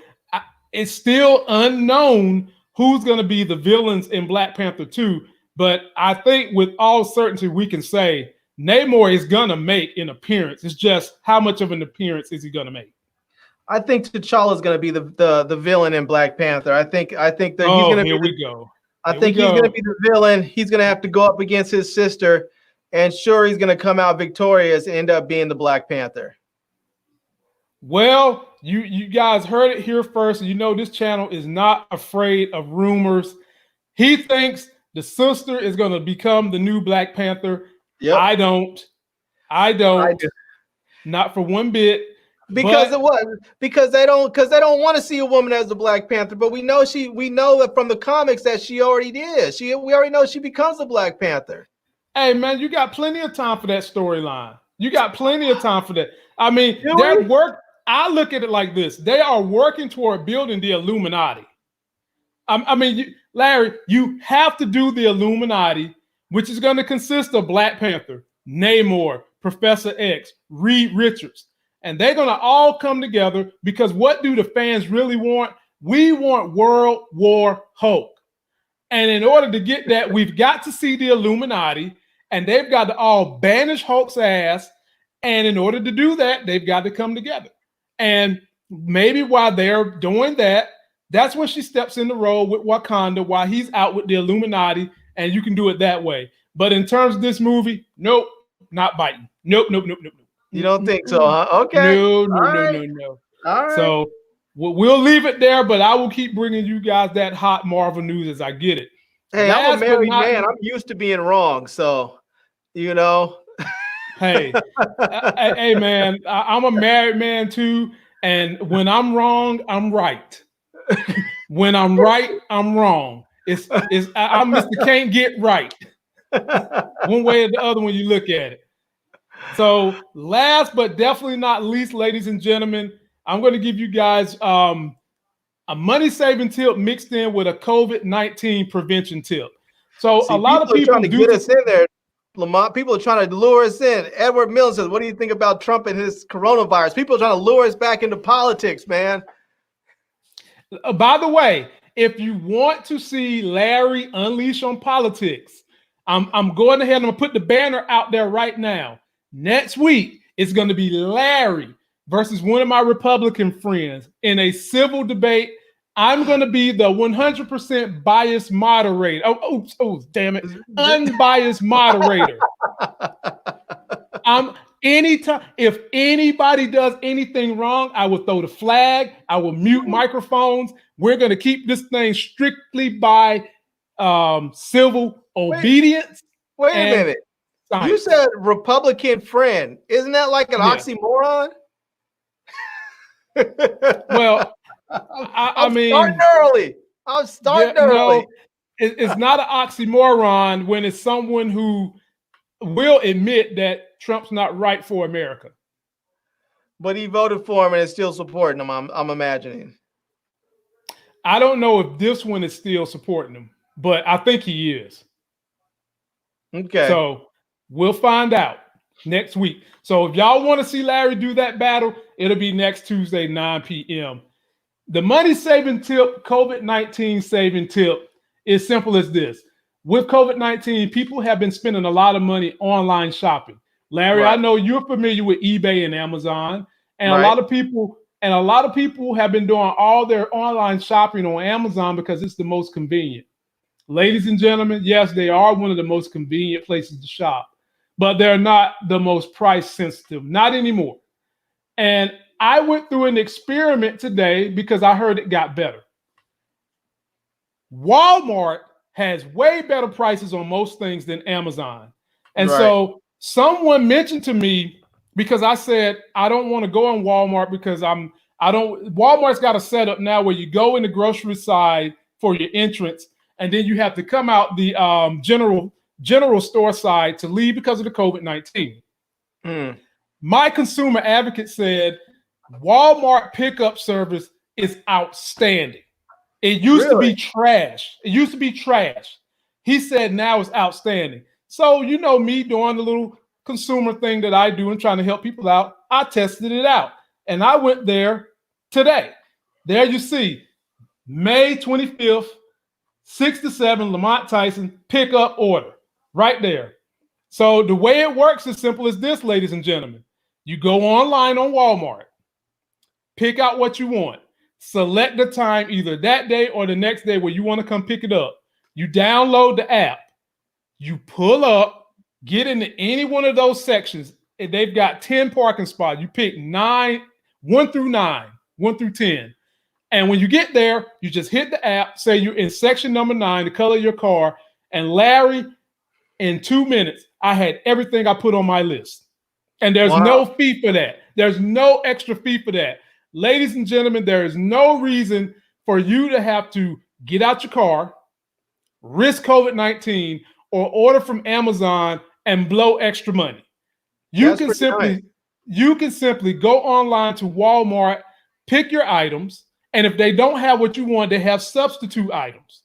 it's still unknown who's going to be the villains in Black Panther 2, but I think with all certainty we can say Namor is going to make an appearance. It's just how much of an appearance is he going to make? I think T'Challa is going to be the villain in Black Panther. I think that he's going to be. Here we go. I think he's going to be the villain. He's going to have to go up against his sister, and sure, he's going to come out victorious and end up being the Black Panther. Well, you guys heard it here first. You know this channel is not afraid of rumors. He thinks the sister is going to become the new Black Panther. Yep. I don't. I do. Not for one bit. Because they don't want to see a woman as the Black Panther, but we know that from the comics that she already did. We already know she becomes the Black Panther. Hey man, you got plenty of time for that storyline. You got plenty of time for that. I mean, their work. I look at it like this: they are working toward building the Illuminati. I mean, Larry, you have to do the Illuminati, which is going to consist of Black Panther, Namor, Professor X, Reed Richards. And they're going to all come together because what do the fans really want? We want World War Hulk. And in order to get that, we've got to see the Illuminati, and they've got to all banish Hulk's ass. And in order to do that, they've got to come together. And maybe while they're doing that, that's when she steps in the role with Wakanda while he's out with the Illuminati, and you can do it that way. But in terms of this movie, nope, not biting. Nope. You don't think so, huh? Okay. No. All right. So we'll leave it there, but I will keep bringing you guys that hot Marvel news as I get it. Hey, I'm a married man. I'm used to being wrong, so you know. Hey, hey, man, I'm a married man too, And when I'm wrong, I'm right. When I'm right, I'm wrong. I'm Mr. Can't Get Right. One way or the other when you look at it. So last but definitely not least, ladies and gentlemen, I'm going to give you guys a money-saving tip mixed in with a COVID-19 prevention tip. So See, a lot of are people trying to get us in there, Lamont. People are trying to lure us in. Edward Mills says, what do you think about Trump and his coronavirus? People are trying to lure us back into politics, man. By the way, if you want to see Larry unleash on politics, I'm going ahead and I'm gonna put the banner out there right now. Next week, it's going to be Larry versus one of my Republican friends in a civil debate. I'm going to be the 100% biased moderator. Oh, damn it. Unbiased moderator. Anytime, if anybody does anything wrong, I will throw the flag. I will mute microphones. We're going to keep this thing strictly by civil obedience. Wait a minute. Science. You said Republican friend. Isn't that like an oxymoron? Well, I mean, I'm starting early. No, it's not an oxymoron when it's someone who will admit that Trump's not right for America. But he voted for him and is still supporting him, I'm imagining. I don't know if this one is still supporting him, but I think he is. Okay. So we'll find out next week. So if y'all want to see Larry do that battle, it'll be next Tuesday, 9 p.m. The money saving tip, COVID-19 saving tip is simple as this. With COVID-19, people have been spending a lot of money online shopping. Larry, I know you're familiar with eBay and Amazon, and a lot of people have been doing all their online shopping on Amazon because it's the most convenient. Ladies and gentlemen, yes, they are one of the most convenient places to shop, but they're not the most price sensitive, not anymore. And I went through an experiment today because I heard it got better. Walmart has way better prices on most things than Amazon. And so someone mentioned to me, because I said, I don't want to go on Walmart because Walmart's got a setup now where you go in the grocery side for your entrance, and then you have to come out the general store side to leave because of the COVID-19. My consumer advocate said Walmart pickup service is outstanding. It used to be trash. He said now it's outstanding. So, you know me doing the little consumer thing that I do and trying to help people out, I tested it out. And I went there today. There you see, May 25th, 6 to 7, Lamont Tyson, pickup order, right there. So the way it works is simple as this, ladies and gentlemen. You go online on Walmart, pick out what you want, select the time either that day or the next day where you want to come pick it up. You download the app, you pull up, get into any one of those sections, and they've got 10 parking spots. You pick 1 through 10. And when you get there, you just hit the app, say you're in section number 9, the color of your car, and Larry, in 2 minutes, I had everything I put on my list. And there's no fee for that. There's no extra fee for that. Ladies and gentlemen, there is no reason for you to have to get out your car, risk COVID-19, or order from Amazon and blow extra money. You can simply go online to Walmart, pick your items, and if they don't have what you want, they have substitute items.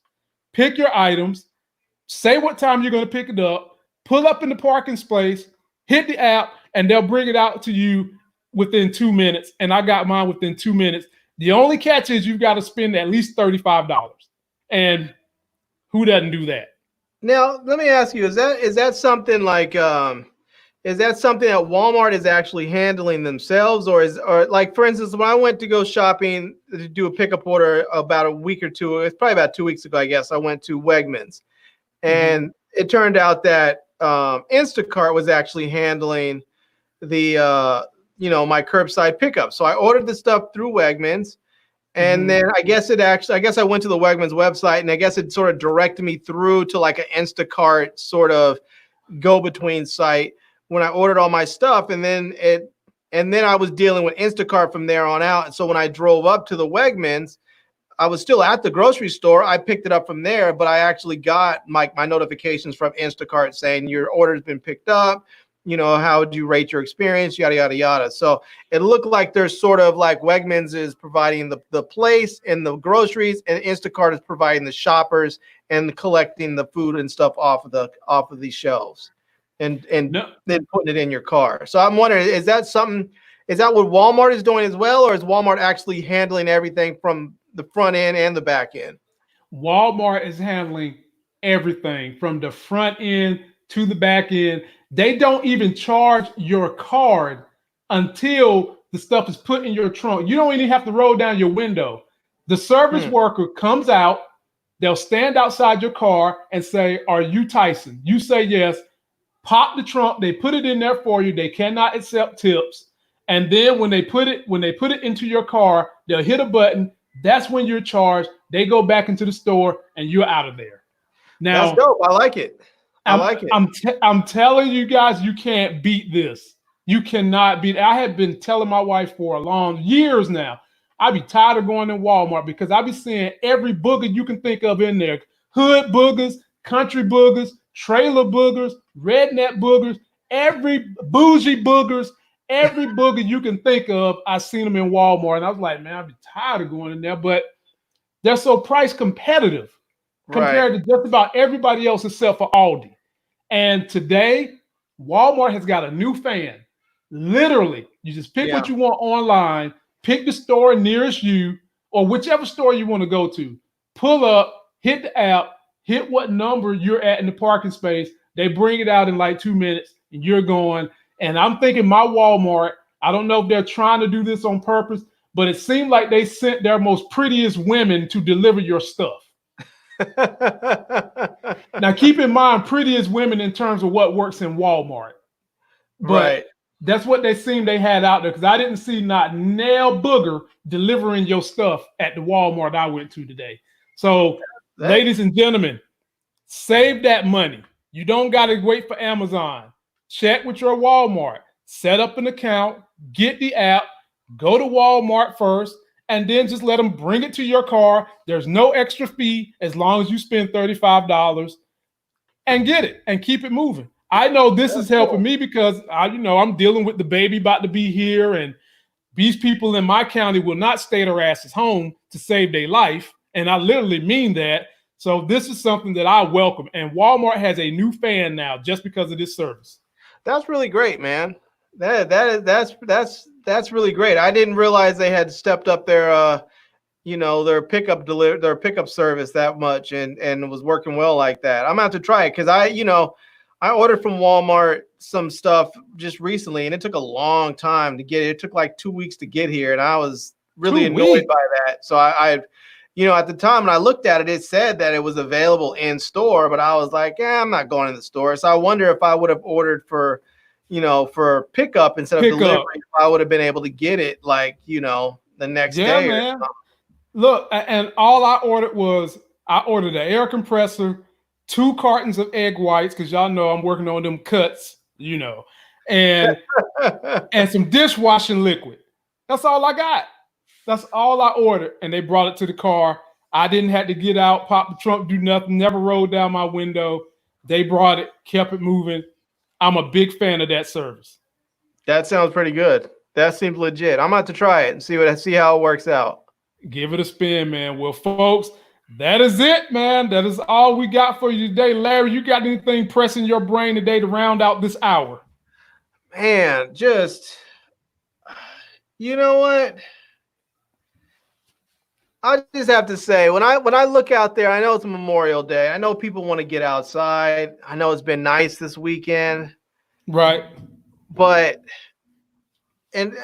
Pick your items, say what time you're going to pick it up, pull up in the parking space, hit the app, and they'll bring it out to you within 2 minutes. And I got mine within 2 minutes. The only catch is you've got to spend at least $35. And who doesn't do that? Now, let me ask you, is that something like is that something that Walmart is actually handling themselves, or like, for instance, when I went to go shopping to do a pickup order about a week or two, it's probably about 2 weeks ago, I guess, I went to Wegmans, and it turned out that Instacart was actually handling the my curbside pickup. So I ordered the stuff through Wegmans, and then I guess I went to the Wegmans website, and I guess it sort of directed me through to like an Instacart sort of go-between site when I ordered all my stuff, and then And then I was dealing with Instacart from there on out. And so when I drove up to the Wegmans, I was still at the grocery store. I picked it up from there, but I actually got my notifications from Instacart saying your order's been picked up. You know, how would you rate your experience? Yada, yada, yada. So it looked like there's sort of like Wegmans is providing the place and the groceries, and Instacart is providing the shoppers and collecting the food and stuff off of these shelves and No. then putting it in your car. So I'm wondering, is that what Walmart is doing as well, or is Walmart actually handling everything from the front end and the back end? Walmart is handling everything from the front end to the back end. They don't even charge your card until the stuff is put in your trunk. You don't even have to roll down your window. The service worker comes out, they'll stand outside your car and say, "Are you Tyson?" You say yes. Pop the trunk, they put it in there for you. They cannot accept tips. And then when they put it into your car, they'll hit a button. That's when you're charged. They go back into the store and you're out of there. Now, that's dope. I like it. I'm telling you guys, you can't beat this. You cannot beat it. I have been telling my wife for a long years now. I be tired of going to Walmart because I be seeing every booger you can think of in there. Hood boogers, country boogers, trailer boogers, redneck boogers, every bougie boogers, every booger you can think of. I seen them in Walmart, and I was like, man, I'd be tired of going in there, but they're so price competitive compared to just about everybody else except for Aldi. And today, Walmart has got a new fan. Literally, you just pick what you want online, pick the store nearest you, or whichever store you want to go to. Pull up, hit the app, hit what number you're at in the parking space. They bring it out in like 2 minutes, and you're going. And I'm thinking my Walmart, I don't know if they're trying to do this on purpose, but it seemed like they sent their most prettiest women to deliver your stuff. Now, keep in mind, prettiest women in terms of what works in Walmart. But that's what they seemed they had out there, because I didn't see not nail booger delivering your stuff at the Walmart I went to today. So, ladies and gentlemen, save that money. You don't got to wait for Amazon. Check with your Walmart. Set up an account. Get the app. Go to Walmart first. And then just let them bring it to your car. There's no extra fee as long as you spend $35 and get it and keep it moving. I know this is helping me because I'm dealing with the baby about to be here, and these people in my county will not stay their asses home to save their life. And I literally mean that. So this is something that I welcome. And Walmart has a new fan now just because of this service. That's really great, man. That's really great. I didn't realize they had stepped up their their pickup service that much and was working well like that. I'm gonna have to try it because I ordered from Walmart some stuff just recently and it took a long time to get it. It took like 2 weeks to get here, and I was really annoyed by that. So I at the time when I looked at it, it said that it was available in store, but I was like, I'm not going to the store. So I wonder if I would have ordered for pickup instead of delivery, if I would have been able to get it the next day. Man. Look, and all I ordered was an air compressor, 2 cartons of egg whites, because y'all know I'm working on them cuts, and and some dishwashing liquid. That's all I got. That's all I ordered, and they brought it to the car. I didn't have to get out, pop the trunk, do nothing, never rolled down my window. They brought it, kept it moving. I'm a big fan of that service. That sounds pretty good. That seems legit. I'm about to try it and see how it works out. Give it a spin, man. Well, folks, that is it, man. That is all we got for you today. Larry, you got anything pressing your brain today to round out this hour? Man, you know what? I just have to say, when I look out there, I know it's Memorial Day. I know people want to get outside. I know it's been nice this weekend. Right. But, and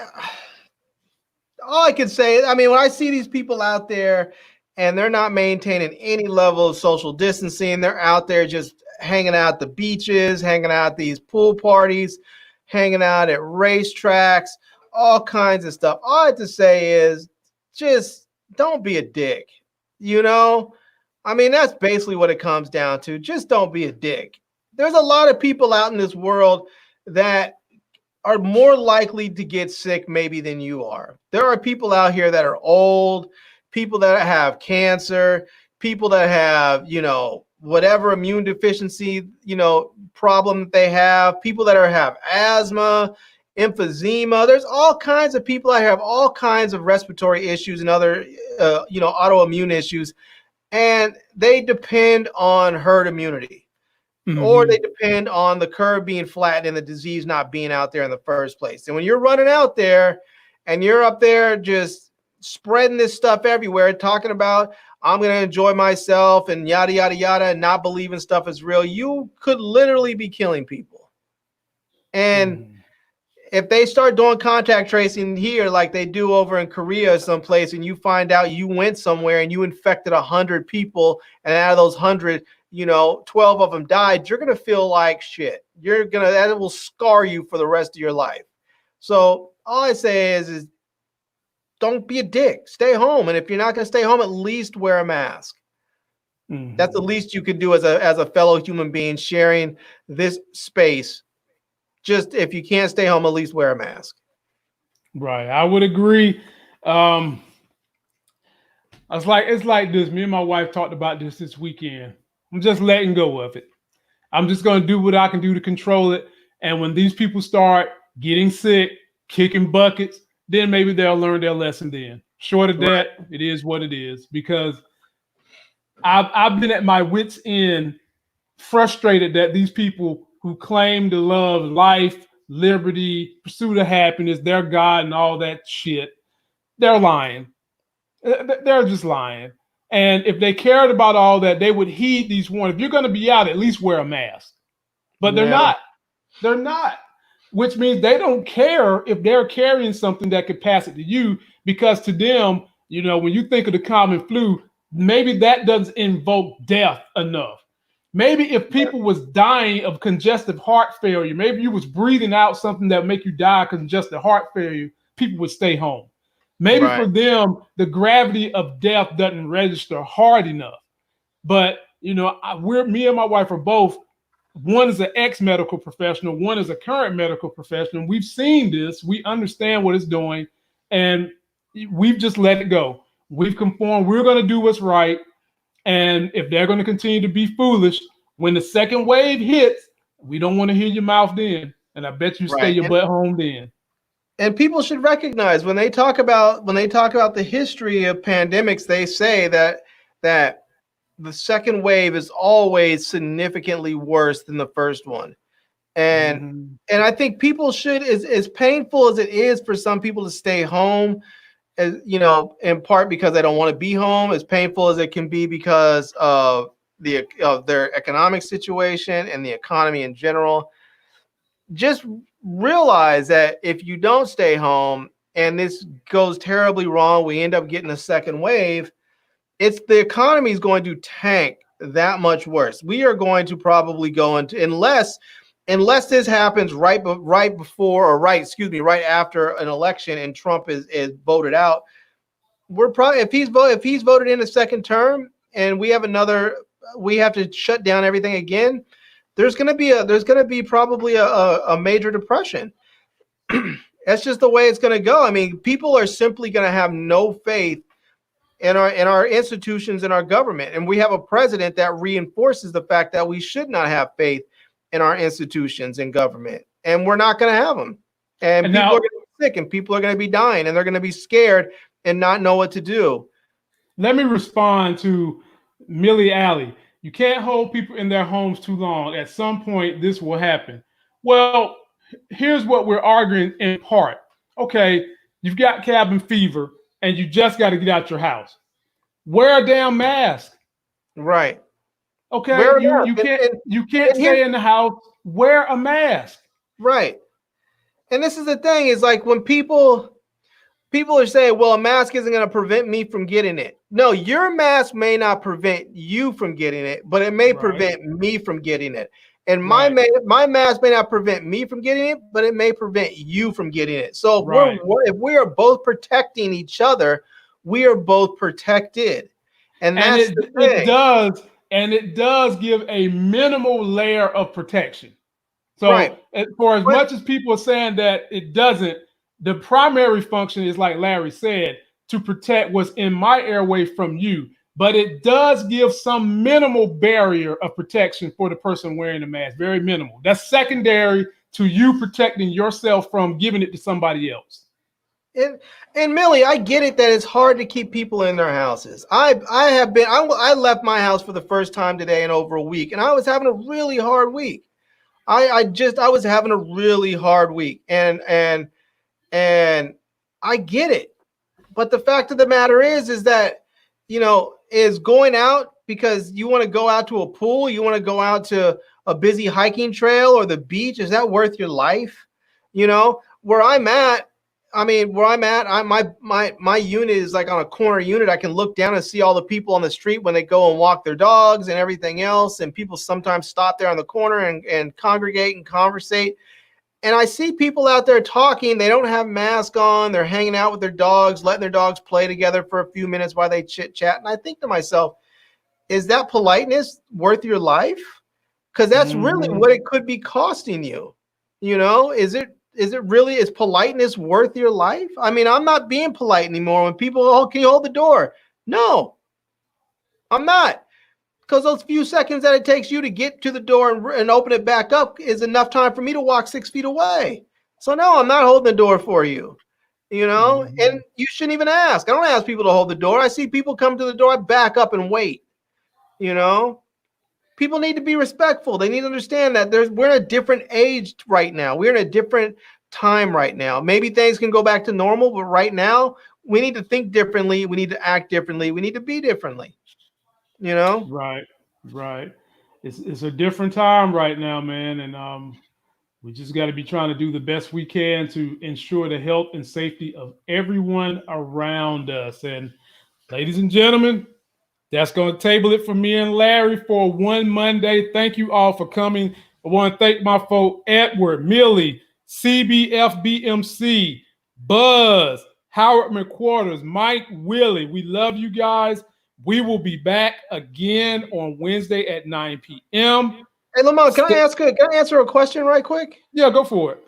all I can say, when I see these people out there and they're not maintaining any level of social distancing, they're out there just hanging out at the beaches, hanging out at these pool parties, hanging out at racetracks, all kinds of stuff. All I have to say is just don't be a dick. That's basically what it comes down to. Just don't be a dick. There's a lot of people out in this world that are more likely to get sick maybe than you are. There are people out here that are old, people that have cancer, people that have, whatever immune deficiency, problem that they have, people that have asthma, emphysema. There's all kinds of people that have all kinds of respiratory issues and other, autoimmune issues, and they depend on herd immunity. Or they depend on the curve being flattened and the disease not being out there in the first place. And when you're running out there and you're up there just spreading this stuff everywhere, talking about, I'm going to enjoy myself and yada, yada, yada, and not believing stuff is real, you could literally be killing people. And if they start doing contact tracing here like they do over in Korea or someplace, and you find out you went somewhere and you infected 100 people, and out of those 100, 12 of them died, you're going to feel like shit. That will scar you for the rest of your life. So all I say is don't be a dick. Stay home. And if you're not going to stay home, at least wear a mask. That's the least you could do as a fellow human being sharing this space. Just if you can't stay home, at least wear a mask. Right. I would agree. It's like this. Me and my wife talked about this weekend. I'm just letting go of it. I'm just going to do what I can do to control it. And when these people start getting sick, kicking buckets, then maybe they'll learn their lesson then. Short of that, it is what it is. Because I've been at my wit's end, frustrated that these people who claim to love life, liberty, pursuit of happiness, their God and all that shit, they're lying. They're just lying. And if they cared about all that, they would heed these warnings. If you're going to be out, at least wear a mask. But they're not. They're not. Which means they don't care if they're carrying something that could pass it to you, because to them, when you think of the common flu, maybe that doesn't invoke death enough. Maybe if people was dying of congestive heart failure, maybe you was breathing out something that would make you die of congestive heart failure, people would stay home. Maybe for them, the gravity of death doesn't register hard enough. But, me and my wife are both, one is an ex-medical professional, one is a current medical professional. We've seen this. We understand what it's doing. And we've just let it go. We've conformed. We're going to do what's right. And if they're going to continue to be foolish, when the second wave hits, we don't want to hear your mouth then. And I bet you stay your butt home then. And people should recognize when they talk about the history of pandemics, they say that the second wave is always significantly worse than the first one. And I think people should, as painful as it is for some people to stay home, as in part because they don't want to be home, as painful as it can be because of their economic situation and the economy in general, just realize that if you don't stay home and this goes terribly wrong, we end up getting a second wave, the economy is going to tank that much worse. We are going to probably go into, unless this happens right after an election and Trump is voted out, we're probably, if he's voted in a second term and we have to shut down everything again, there's going to be probably a major depression. That's just the way it's going to go. I mean, people are simply going to have no faith in our institutions and our government. And we have a president that reinforces the fact that we should not have faith in our institutions and government. And we're not going to have them. And people are going to be sick and people are going to be dying and they're going to be scared and not know what to do. Let me respond to Millie Alley. You can't hold people in their homes too long. At some point, this will happen. Well, here's what we're arguing in part. Okay, you've got cabin fever and you just got to get out your house. Wear a damn mask. Right. Okay, you can't stay in the house. Wear a mask. Right. And this is the thing, is like when people are saying, well, a mask isn't going to prevent me from getting it. No, your mask may not prevent you from getting it, but it may prevent me from getting it. And my mask may not prevent me from getting it, but it may prevent you from getting it. So if we are both protecting each other, we are both protected. And that's the thing. It does give a minimal layer of protection. So for as much as people are saying that it doesn't, the primary function is, like Larry said, to protect what's in my airway from you. But it does give some minimal barrier of protection for the person wearing the mask, very minimal. That's secondary to you protecting yourself from giving it to somebody else. And Millie, I get it that it's hard to keep people in their houses. I left my house for the first time today in over a week, and I was having a really hard week. I was having a really hard week, and I get it. But the fact of the matter is that, is going out because you want to go out to a pool, you want to go out to a busy hiking trail or the beach, is that worth your life? Where I'm at, my unit is like on a corner unit. I can look down and see all the people on the street when they go and walk their dogs and everything else. And people sometimes stop there on the corner and congregate and conversate. And I see people out there talking. They don't have masks on. They're hanging out with their dogs, letting their dogs play together for a few minutes while they chit chat. And I think to myself, is that politeness worth your life? Because that's really what it could be costing you. Is politeness worth your life? I mean, I'm not being polite anymore when people, can you hold the door? No, I'm not. Because those few seconds that it takes you to get to the door and open it back up is enough time for me to walk 6 feet away. So no, I'm not holding the door for you, and you shouldn't even ask. I don't ask people to hold the door. I see people come to the door, I back up and wait. People need to be respectful. They need to understand that we're in a different age right now. We're in a different time right now. Maybe things can go back to normal, but right now we need to think differently. We need to act differently. We need to be differently. Right. It's a different time right now, man, and we just got to be trying to do the best we can to ensure the health and safety of everyone around us. And ladies and gentlemen, that's going to table it for me and Larry for one Monday. Thank you all for coming. I want to thank my folk Edward, Millie, CBFBMC, Buzz, Howard McQuarters, Mike, Willie. We love you guys. We will be back again on Wednesday at 9 p.m. Hey, Lamont, can I answer a question right quick? Yeah, go for it.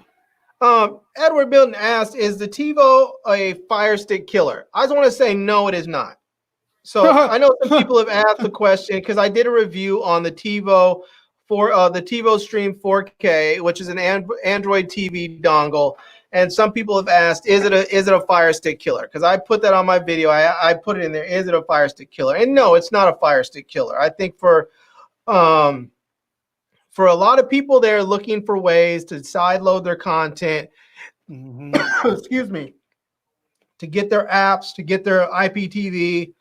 Edward Milton asked, is the TiVo a Fire Stick killer? I just want to say no, it is not. So I know some people have asked the question because I did a review on the TiVo the TiVo Stream 4K, which is an Android TV dongle. And some people have asked, is it a Fire Stick killer? Because I put that on my video. I put it in there. Is it a Fire Stick killer? And no, it's not a Fire Stick killer. I think for a lot of people, they're looking for ways to sideload their content. Excuse me. To get their apps, to get their IPTV,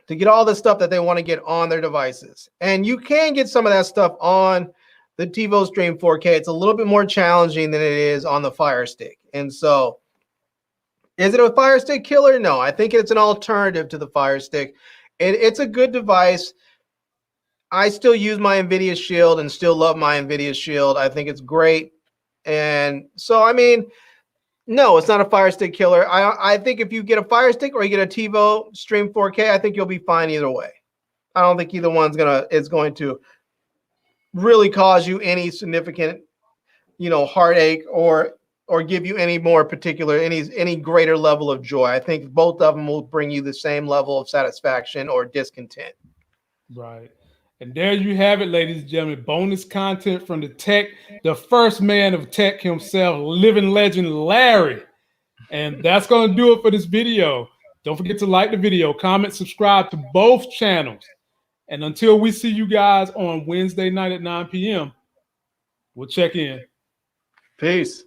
to get all the stuff that they want to get on their devices. And you can get some of that stuff on the TiVo Stream 4K. It's a little bit more challenging than it is on the Fire Stick. And so, is it a Fire Stick killer? No, I think it's an alternative to the Fire Stick. It's a good device. I still use my NVIDIA Shield and still love my NVIDIA Shield. I think it's great. And so, I mean, no, it's not a Fire Stick killer. I think if you get a Fire Stick or you get a TiVo Stream 4K, I think you'll be fine either way. I don't think either one's is going to really cause you any significant, heartache or give you any more particular, any greater level of joy. I think both of them will bring you the same level of satisfaction or discontent. Right. And there you have it, ladies and gentlemen. Bonus content from the first man of tech himself, living legend Larry. And that's going to do it for this video. Don't forget to like the video, comment, subscribe to both channels. And until we see you guys on Wednesday night at 9 p.m., we'll check in. Peace.